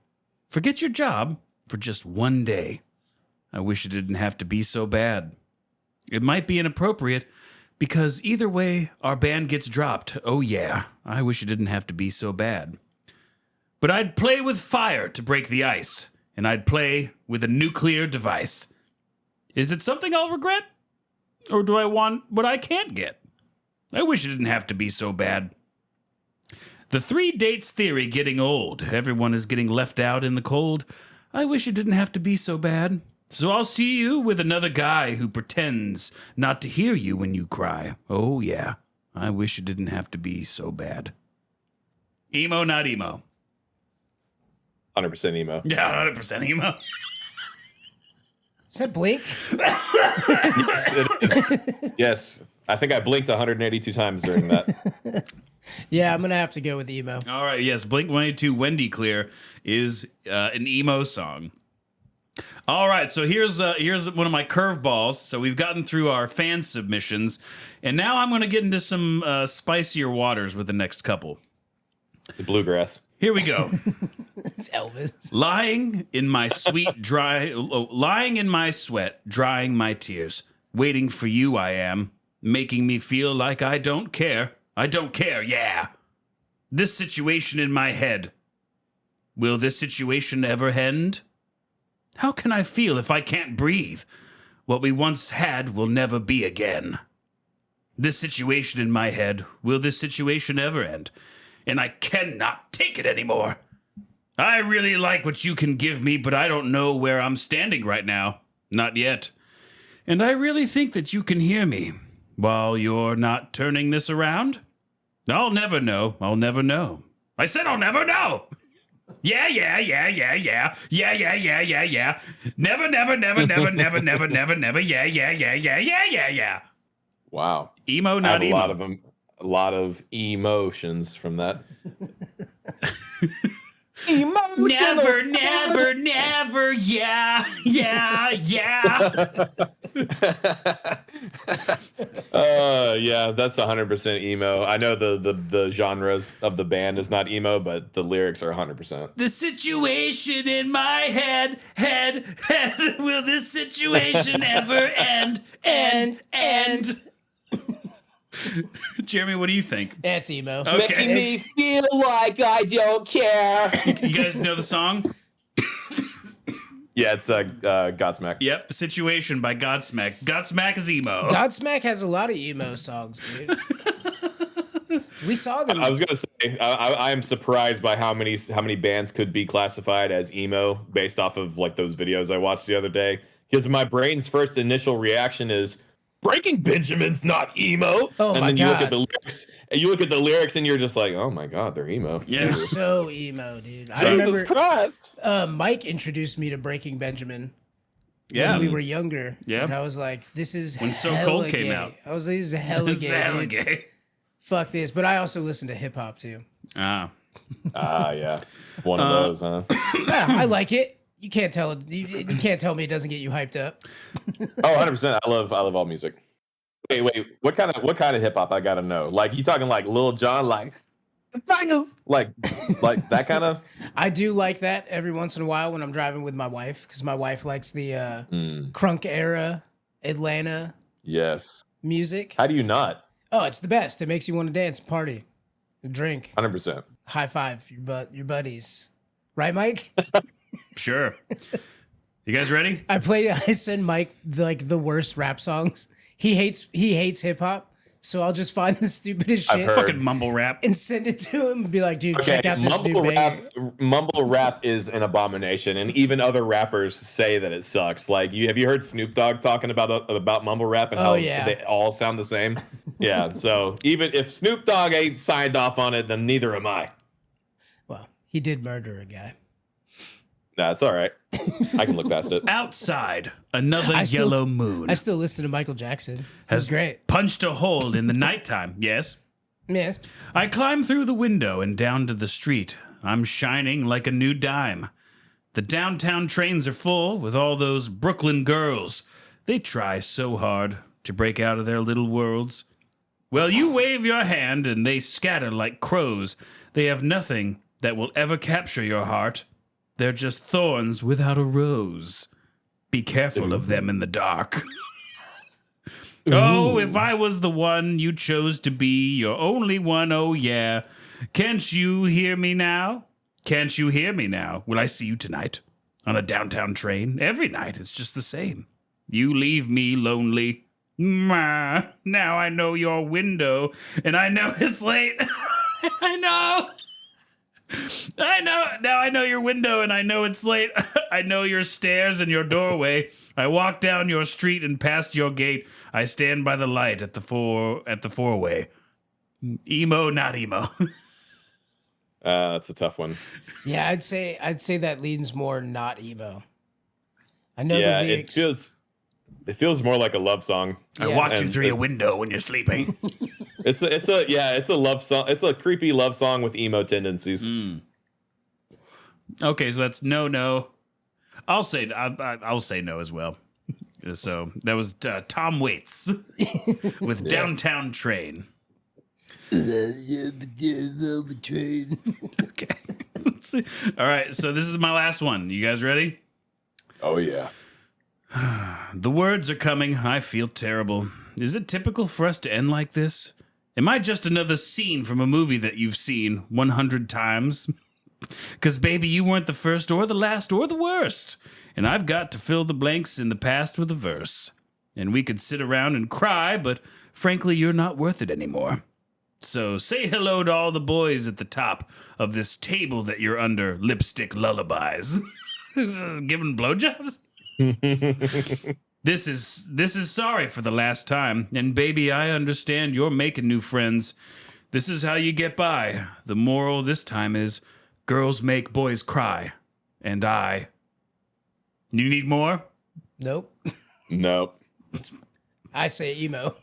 Forget your job for just one day. I wish it didn't have to be so bad. It might be inappropriate because either way, our band gets dropped. Oh yeah, I wish it didn't have to be so bad. But I'd play with fire to break the ice, and I'd play with a nuclear device. Is it something I'll regret? Or do I want what I can't get? I wish it didn't have to be so bad. The 3 dates theory getting old. Everyone is getting left out in the cold. I wish it didn't have to be so bad. So I'll see you with another guy who pretends not to hear you when you cry. Oh yeah, I wish it didn't have to be so bad. Emo, not emo. 100% emo. Yeah, 100% emo. Is that Blink? Yes. I think I blinked 182 times during that. Yeah, I'm gonna have to go with emo. All right, yes, Blink-182 Wendy Clear is an emo song. All right, so here's one of my curveballs. So we've gotten through our fan submissions, and now I'm going to get into some spicier waters with the next couple. The bluegrass. Here we go. It's Elvis. Lying in my sweat, drying my tears, waiting for you I am, making me feel like I don't care. I don't care, yeah. This situation in my head. Will this situation ever end? How can I feel if I can't breathe? What we once had will never be again. This situation in my head, will this situation ever end? And I cannot take it anymore. I really like what you can give me, but I don't know where I'm standing right now. Not yet. And I really think that you can hear me while you're not turning this around. I'll never know. I'll never know. I said I'll never know. Yeah. Never. Yeah. Wow. Emo, I not have emo. a lot of emotions from that. Never. Yeah. Yeah, that's 100% emo. I know the genres of the band is not emo, but the lyrics are 100%. The situation in my head. Will this situation ever end? End. Jeremy, what do you think? It's emo. Okay. Making me feel like I don't care. You guys know the song? Yeah, it's Godsmack. Yep, Situation by Godsmack. Godsmack is emo. Godsmack has a lot of emo songs, dude. We saw them. I was gonna say I am surprised by how many bands could be classified as emo based off of like those videos I watched the other day. Because my brain's first initial reaction is Breaking Benjamin's not emo. Oh and my then you look God. at the lyrics, and you look at the lyrics, and you're just like, oh my God, they're emo. Yeah. They're so emo, dude. I Jesus remember Christ. Mike introduced me to Breaking Benjamin. Yeah. when we were younger. Yeah. And I was like, this is When So hella Cold came gay. out. I was like, this is hella It's gay. hella dude. gay. Fuck this. But I also listen to hip hop too. Ah. Yeah. One of those, huh? Yeah, I like it. You can't tell it. You can't tell me it doesn't get you hyped up. Oh, 100%. I love all music. Wait. What kind of hip hop I gotta know? Like, you talking like Lil Jon, like bangles, like that kind of? I do like that every once in a while when I'm driving with my wife, because my wife likes the crunk era Atlanta Yes. music. How do you not? Oh, it's the best. It makes you want to dance, party, drink, 100%. high five your buddies. Right, Mike? Sure. You guys ready? I send Mike the worst rap songs. He hates hip hop, so I'll just find the stupidest I've shit heard. Fucking mumble rap. and send it to him and be like, dude, check out this new banger. Mumble rap is an abomination, and even other rappers say that it sucks. Like, have you heard Snoop Dogg talking about mumble rap and how they all sound the same? Yeah. So even if Snoop Dogg ain't signed off on it, then neither am I. Well, he did murder a guy. Nah, it's all right. I can look past it. Outside, another I still- yellow moon I still listen to Michael Jackson. has That's great. punched a hole in the nighttime. Yes. Yes. I climb through the window and down to the street. I'm shining like a new dime. The downtown trains are full with all those Brooklyn girls. They try so hard to break out of their little worlds. Well, you wave your hand and they scatter like crows. They have nothing that will ever capture your heart. They're just thorns without a rose. Be careful of them in the dark. Oh, if I was the one you chose to be, your only one, oh yeah. Can't you hear me now? Can't you hear me now? Will I see you tonight? On a downtown train? Every night, it's just the same. You leave me lonely. Now I know your window, and I know it's late. I know. Now I know your window, and I know it's late. I know your stairs and your doorway. I walk down your street and past your gate. I stand by the light at the four-way. Emo, not emo. That's a tough one. Yeah, I'd say that leans more not emo. I know Yeah, the lyrics. it feels more like a love song. I Yeah. watch you And through your window when you're sleeping. It's a love song. It's a creepy love song with emo tendencies. Okay, so that's no. I'll say no as well. So that was Tom Waits with Downtown Train. Okay. Let's see. All right, so this is my last one. You guys ready? Oh yeah. The words are coming. I feel terrible. Is it typical for us to end like this? Am I just another scene from a movie that you've seen 100 times? Because, baby, you weren't the first or the last or the worst. And I've got to fill the blanks in the past with a verse. And we could sit around and cry, but frankly, you're not worth it anymore. So say hello to all the boys at the top of this table that you're under, lipstick lullabies. Giving blowjobs? This is sorry for the last time. And baby, I understand you're making new friends. This is how you get by. The moral this time is girls make boys cry. And You need more? Nope. Nope. I say emo.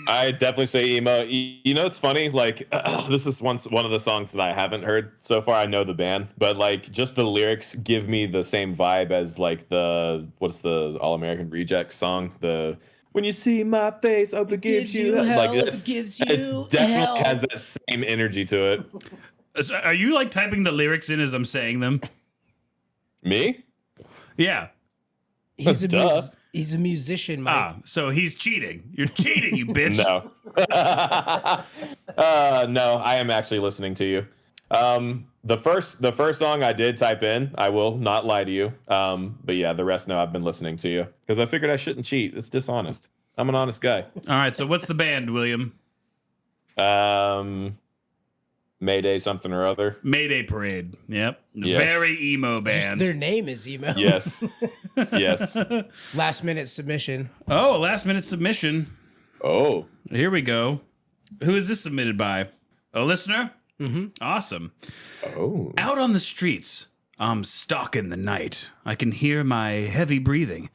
I definitely say emo. You know, it's funny. Like, this is one of the songs that I haven't heard so far. I know the band, but like, just the lyrics give me the same vibe as like what's the All American Rejects song? The when you see my face, hope it gives you hell. Like, it definitely hell. has that same energy to it. So are you like typing the lyrics in as I'm saying them? Me? Yeah. He's a Duh. he's a musician, Mike. So he's cheating. You're cheating, you bitch. No. No, I am actually listening to you. The first song I did type in, I will not lie to you. But yeah, the rest, no, I've been listening to you because I figured I shouldn't cheat. It's dishonest. I'm an honest guy. All right, so what's the band, William? Mayday something or other. Mayday Parade. Yep. Yes. Very emo Just band. their name is emo. Yes. Yes. Last minute submission. Oh, last minute submission. Oh. Here we go. Who is this submitted by? A listener? Mm-hmm. Awesome. Oh. Out on the streets, I'm stalking the night. I can hear my heavy breathing.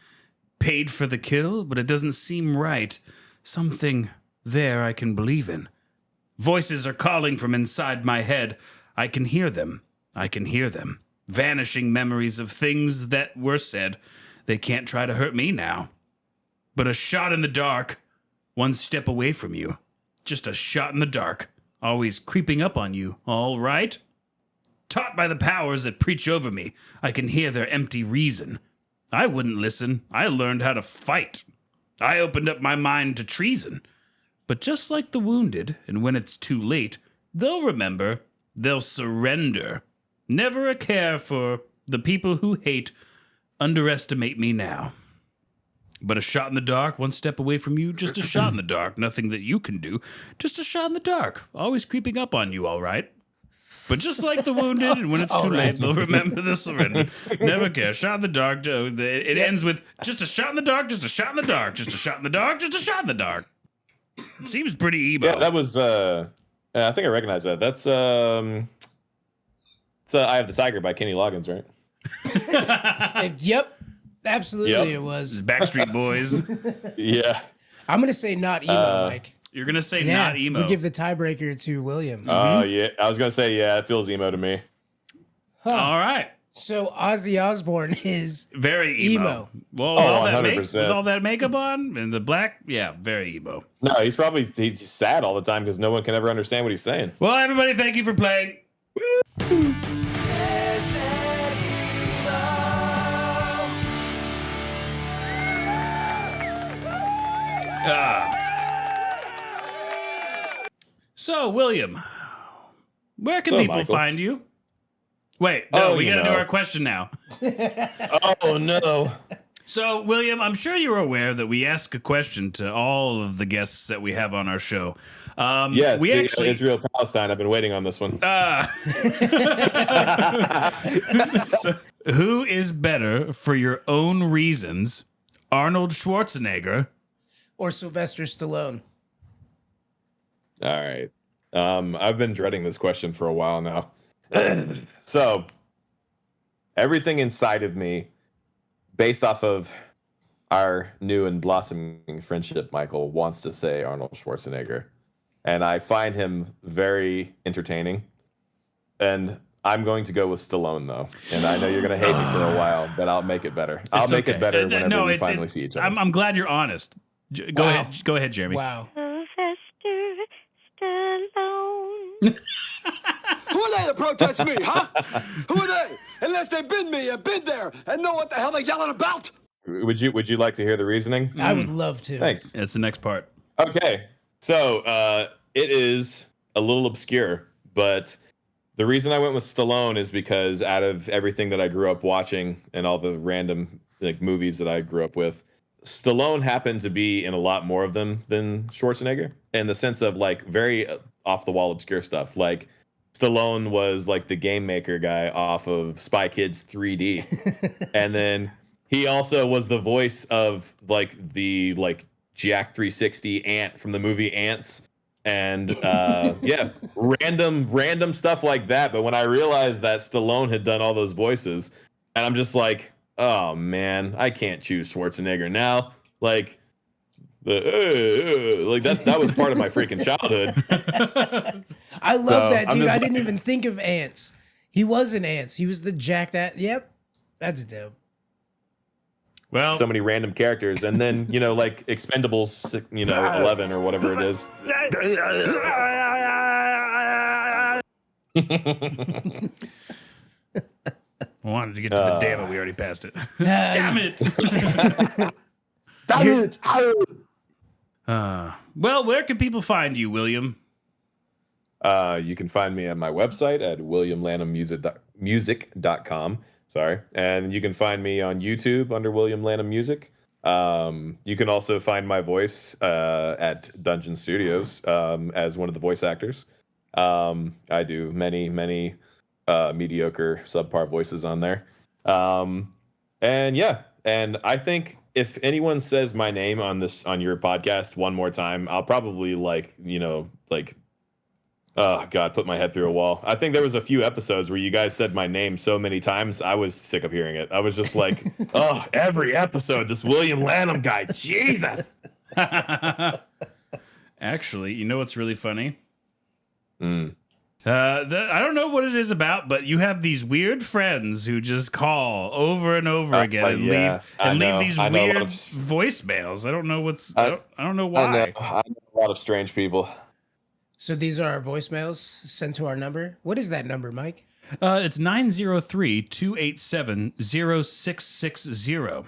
paid for the kill, but it doesn't seem right. Something there I can believe in. Voices are calling from inside my head. I can hear them. I can hear them. Vanishing memories of things that were said. They can't try to hurt me now. But a shot in the dark, one step away from you. Just a shot in the dark, always creeping up on you, all right? Taught by the powers that preach over me, I can hear their empty reason. I wouldn't listen. I learned how to fight. I opened up my mind to treason. But just like the wounded, and when it's too late, they'll remember, they'll surrender. Never a care for the people who hate, underestimate me now. But a shot in the dark, one step away from you, just a shot in the dark, nothing that you can do, just a shot in the dark, always creeping up on you, all right? But just like the wounded, and when it's too late, they'll remember the surrender. Never care. Shot in the dark. It ends with just a shot in the dark, just a shot in the dark, just a shot in the dark, just a shot in the dark. It seems pretty emo. Yeah, that was. I think I recognize that. That's "I Have the Tiger" by Kenny Loggins, right? Yep, absolutely, Yep. it was. Backstreet Boys. Yeah. I'm gonna say not emo, Mike. You're gonna say Yeah, not emo. we give the tiebreaker to William. Oh yeah. I was gonna say yeah. It feels emo to me. All right. So Ozzy Osbourne is Very emo. Well, Oh, all that 100%. with all that makeup on and the black, yeah, very emo. No, he's sad all the time because no one can ever understand what he's saying. Well, everybody, thank you for playing. So, William, where can So, people Michael. find you? Wait, no, Oh, we you got to do know. our question now. Oh no. So, William, I'm sure you're aware that we ask a question to all of the guests that we have on our show. Yes, we actually. Israel Palestine. I've been waiting on this one. So, who is better for your own reasons, Arnold Schwarzenegger? or Sylvester Stallone. All right. I've been dreading this question for a while now. So, everything inside of me, based off of our new and blossoming friendship, Michael, wants to say Arnold Schwarzenegger. And I find him very entertaining. And I'm going to go with Stallone, though. And I know you're going to hate me for a while, but I'll make it better. I'll make it better whenever we finally see each other. I'm glad you're honest. Go Wow. ahead. Go ahead, Jeremy. Wow. Sylvester Stallone. Who are they to protest me, huh? Who are they? Unless they've been me and been there and know what the hell they're yelling about. Would you like to hear the reasoning? I would love to. Thanks. That's the next part. Okay, so it is a little obscure, but the reason I went with Stallone is because out of everything that I grew up watching and all the random movies that I grew up with, Stallone happened to be in a lot more of them than Schwarzenegger, in the sense of very off the wall obscure stuff. Like Stallone was like the game maker guy off of Spy Kids 3D, and then he also was the voice of the Jack 360 Ant from the movie Ants, and yeah, random stuff like that. But when I realized that Stallone had done all those voices, and I'm just like, oh man, I can't choose Schwarzenegger now. That was part of my freaking childhood. I love So, that, I'm dude. just I didn't even think of Ants. He was in Ants. He was the Jack that. Yep. That's dope. Well, So many random characters, and then Expendables, 11 or whatever it is. I wanted to get to the damn it. We already passed it. Damn it. Well, where can people find you, William? You can find me at my website at williamlanhammusic.com. Sorry. And you can find me on YouTube under William Lanham Music. You can also find my voice at Dungeon Studios as one of the voice actors. I do many mediocre subpar voices on there. And yeah, and I think if anyone says my name on your podcast one more time, I'll probably Oh God, put my head through a wall. I think there was a few episodes where you guys said my name so many times, I was sick of hearing it. I was just like, oh, every episode, this William Lanham guy, Jesus. Actually, you know what's really funny? Mm. I don't know what it is about, but you have these weird friends who just call over and over again and leave these weird voicemails. I don't know I don't know why. I know a lot of strange people. So these are our voicemails sent to our number. What is that number, Mike? It's 903-287-0660.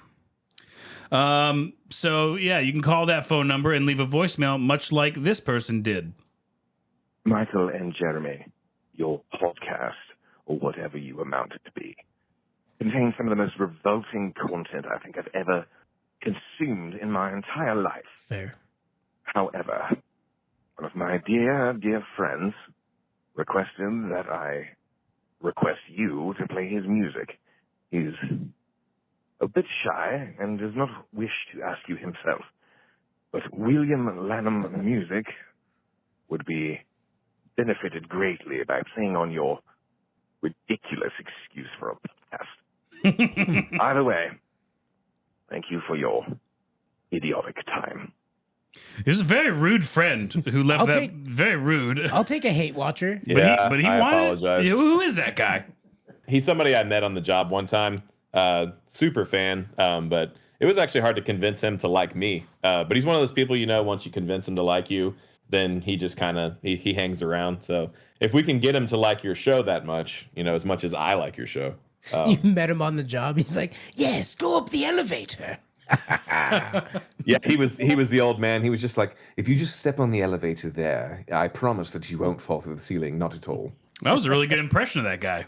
So yeah, you can call that phone number and leave a voicemail, much like this person did. Michael and Jeremy, your podcast, or whatever you amount it to be, contains some of the most revolting content I think I've ever consumed in my entire life. Fair. However, one of my dear, dear friends requested that I request you to play his music. He's a bit shy and does not wish to ask you himself, but William Lanham music would be benefited greatly by playing on your ridiculous excuse for a podcast. Either way, thank you for your idiotic time. He was a very rude friend who left very rude. I'll take a hate watcher. Yeah, but he I wanted. apologize. Who is that guy? He's somebody I met on the job one time. Super fan, but it was actually hard to convince him to like me. But he's one of those people, once you convince him to like you, then he just kind of he hangs around. So if we can get him to like your show that much, as much as I like your show. You met him on the job. He's like, yes, go up the elevator. Yeah, he was the old man. He was just like, If you just step on the elevator there, I promise that you won't fall through the ceiling. Not at all. That was a really good impression of that guy.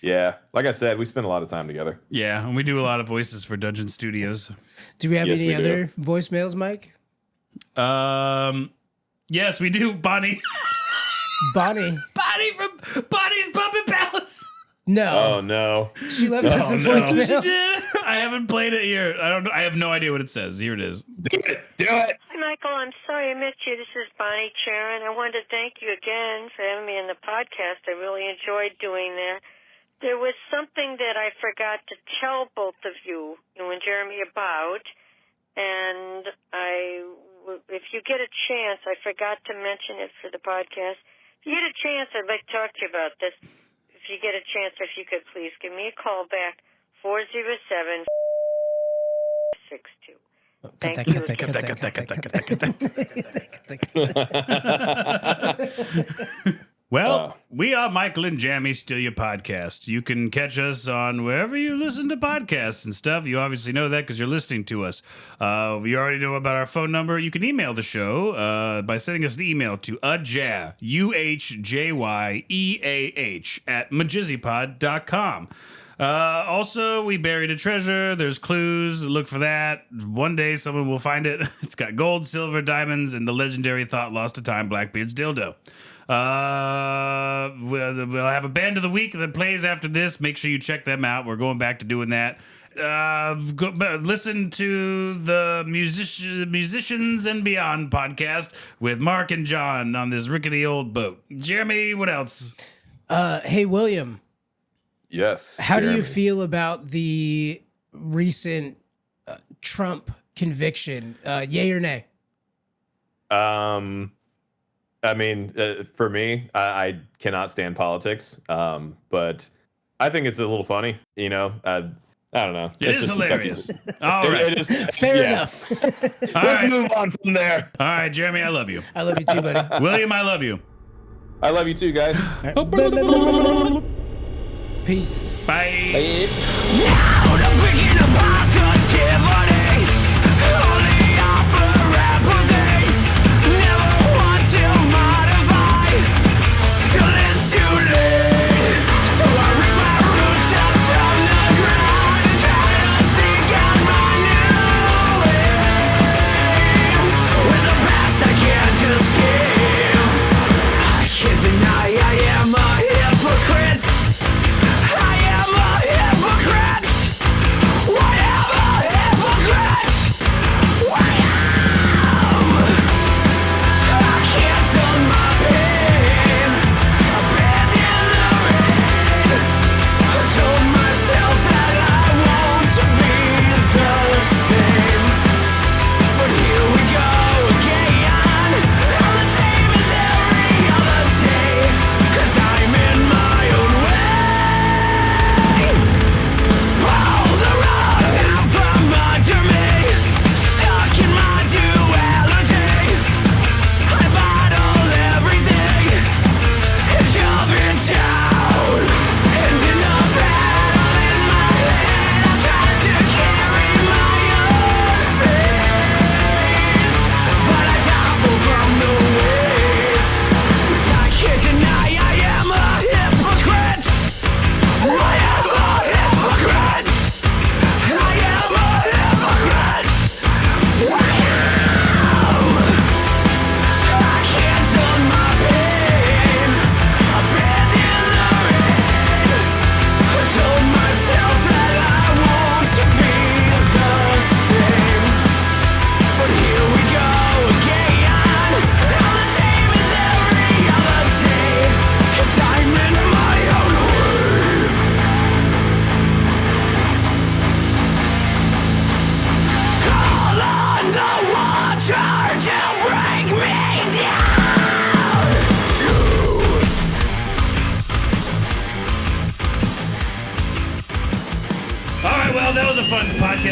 yeah, like I said, we spent a lot of time together. Yeah, and we do a lot of voices for Dungeon Studios. Do we have Yes, any we other voicemails, Mike? Yes, we do, Bonnie. Bonnie. Bonnie from Bonnie's Puppet Palace. No. Oh no. She left us a She voicemail. did. I haven't played it here. I don't know. I have no idea what it says. Here it is. Do it. Hi, Michael. I'm sorry I missed you. This is Bonnie Charon. I wanted to thank you again for having me in the podcast. I really enjoyed doing that. There was something that I forgot to tell both of you and Jeremy about, and if you get a chance, I forgot to mention it for the podcast. If you get a chance, I'd like to talk to you about this. If you get a chance, if you could please give me a call back, 407-62. Thank you. Well, we are Michael and Jeremy Steal Your Podcast. You can catch us on wherever you listen to podcasts and stuff. You obviously know that because you're listening to us. You already know about our phone number. You can email the show by sending us an email to UHJYEAH at majizzypod.com. Also, we buried a treasure. There's clues. Look for that. One day someone will find it. It's got gold, silver, diamonds, and the legendary thought lost to time Blackbeard's dildo. We'll have a band of the week that plays after this. Make sure you check them out. We're going back to doing that. Listen to the Musicians and Beyond podcast with Mark and John on this rickety old boat. Jeremy, what else? Hey, William. Yes. How do you Jeremy. feel about the recent Trump conviction? Yay or nay? I mean, for me, I cannot stand politics, but I think it's a little funny. I don't know. It is just hilarious. All right. It is, Fair enough. All Let's right. move on from there. All right, Jeremy, I love you. I love you too, buddy. William, I love you. I love you too, guys. Peace. Bye. Whatever hypocrite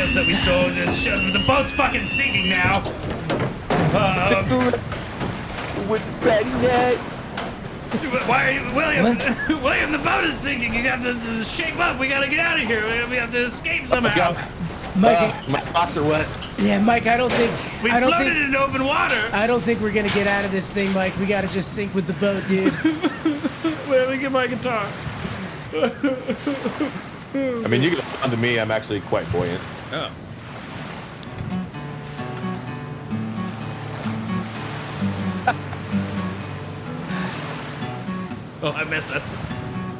horse that we stole. The boat's fucking sinking now. What's ready, Ned? Why, William? William, the boat is sinking. You got to shape up. We gotta get out of here. We have to escape somehow. Mike, My socks are wet. yeah, Mike, I don't think We I don't floated think in open water. I don't think we're gonna get out of this thing, Mike. We gotta just sink with the boat, dude. Wait, let me get my guitar. I mean, you can hold on to me. I'm actually quite buoyant. Oh. Oh, I missed it.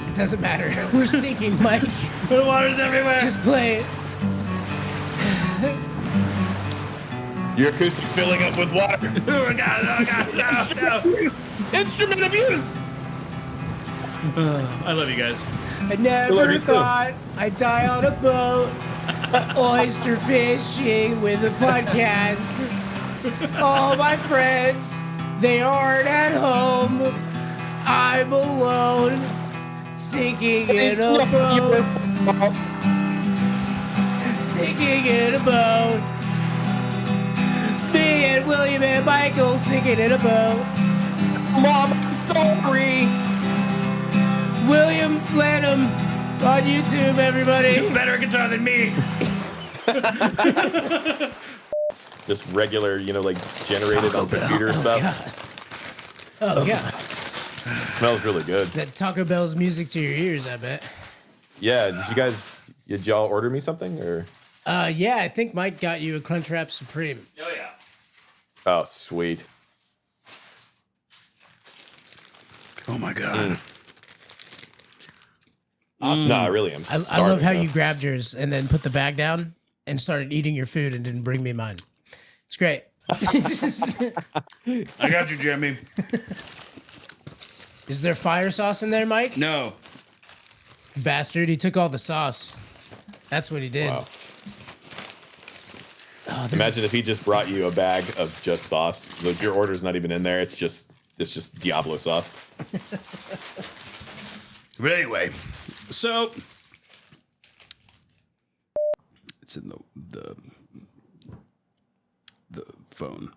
It doesn't matter. We're sinking, Mike. The water's everywhere. Just play it. Your acoustic's filling up with water. Oh God, no. Instrument abuse. I love you guys. I love never you too. thought I'd die on a boat, oyster fishing with a podcast. All my friends, they aren't at home. I'm alone, sinking in a boat. Sinking in a boat. Me and William and Michael sinking in a boat. Mom, I'm sorry. William Lanham on YouTube, everybody. Better guitar than me. Just regular, like generated on computer stuff. Oh, yeah. It smells really good. That Taco Bell's music to your ears, I bet. Yeah, did y'all order me something or? Yeah, I think Mike got you a Crunchwrap Supreme. Oh yeah. Oh, sweet. Oh my God. Awesome. Nah, really, I'm I starving love how now. you grabbed yours and then put the bag down and started eating your food and didn't bring me mine. It's great. I got you, Jeremy. Is there fire sauce in there, Mike? No. Bastard, he took all the sauce. That's what he did. Wow. Oh, this Imagine if he just brought you a bag of just sauce. Like, your order's not even in there. It's just Diablo sauce. But anyway, so it's in the phone.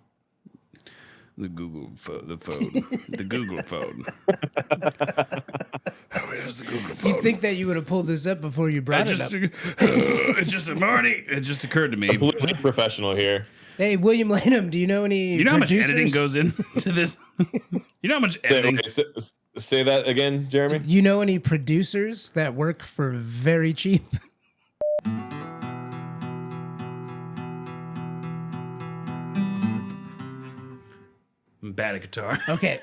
The Google phone. The Google phone. Where's the Google phone? You'd think that you would have pulled this up before you brought it up. It just occurred to me. Completely professional here. Hey, William Lanham, do you know any You know how much producers? editing goes into this? You know how much Say, editing? say that again, Jeremy. You know any producers that work for very cheap? I'm bad at guitar. Okay.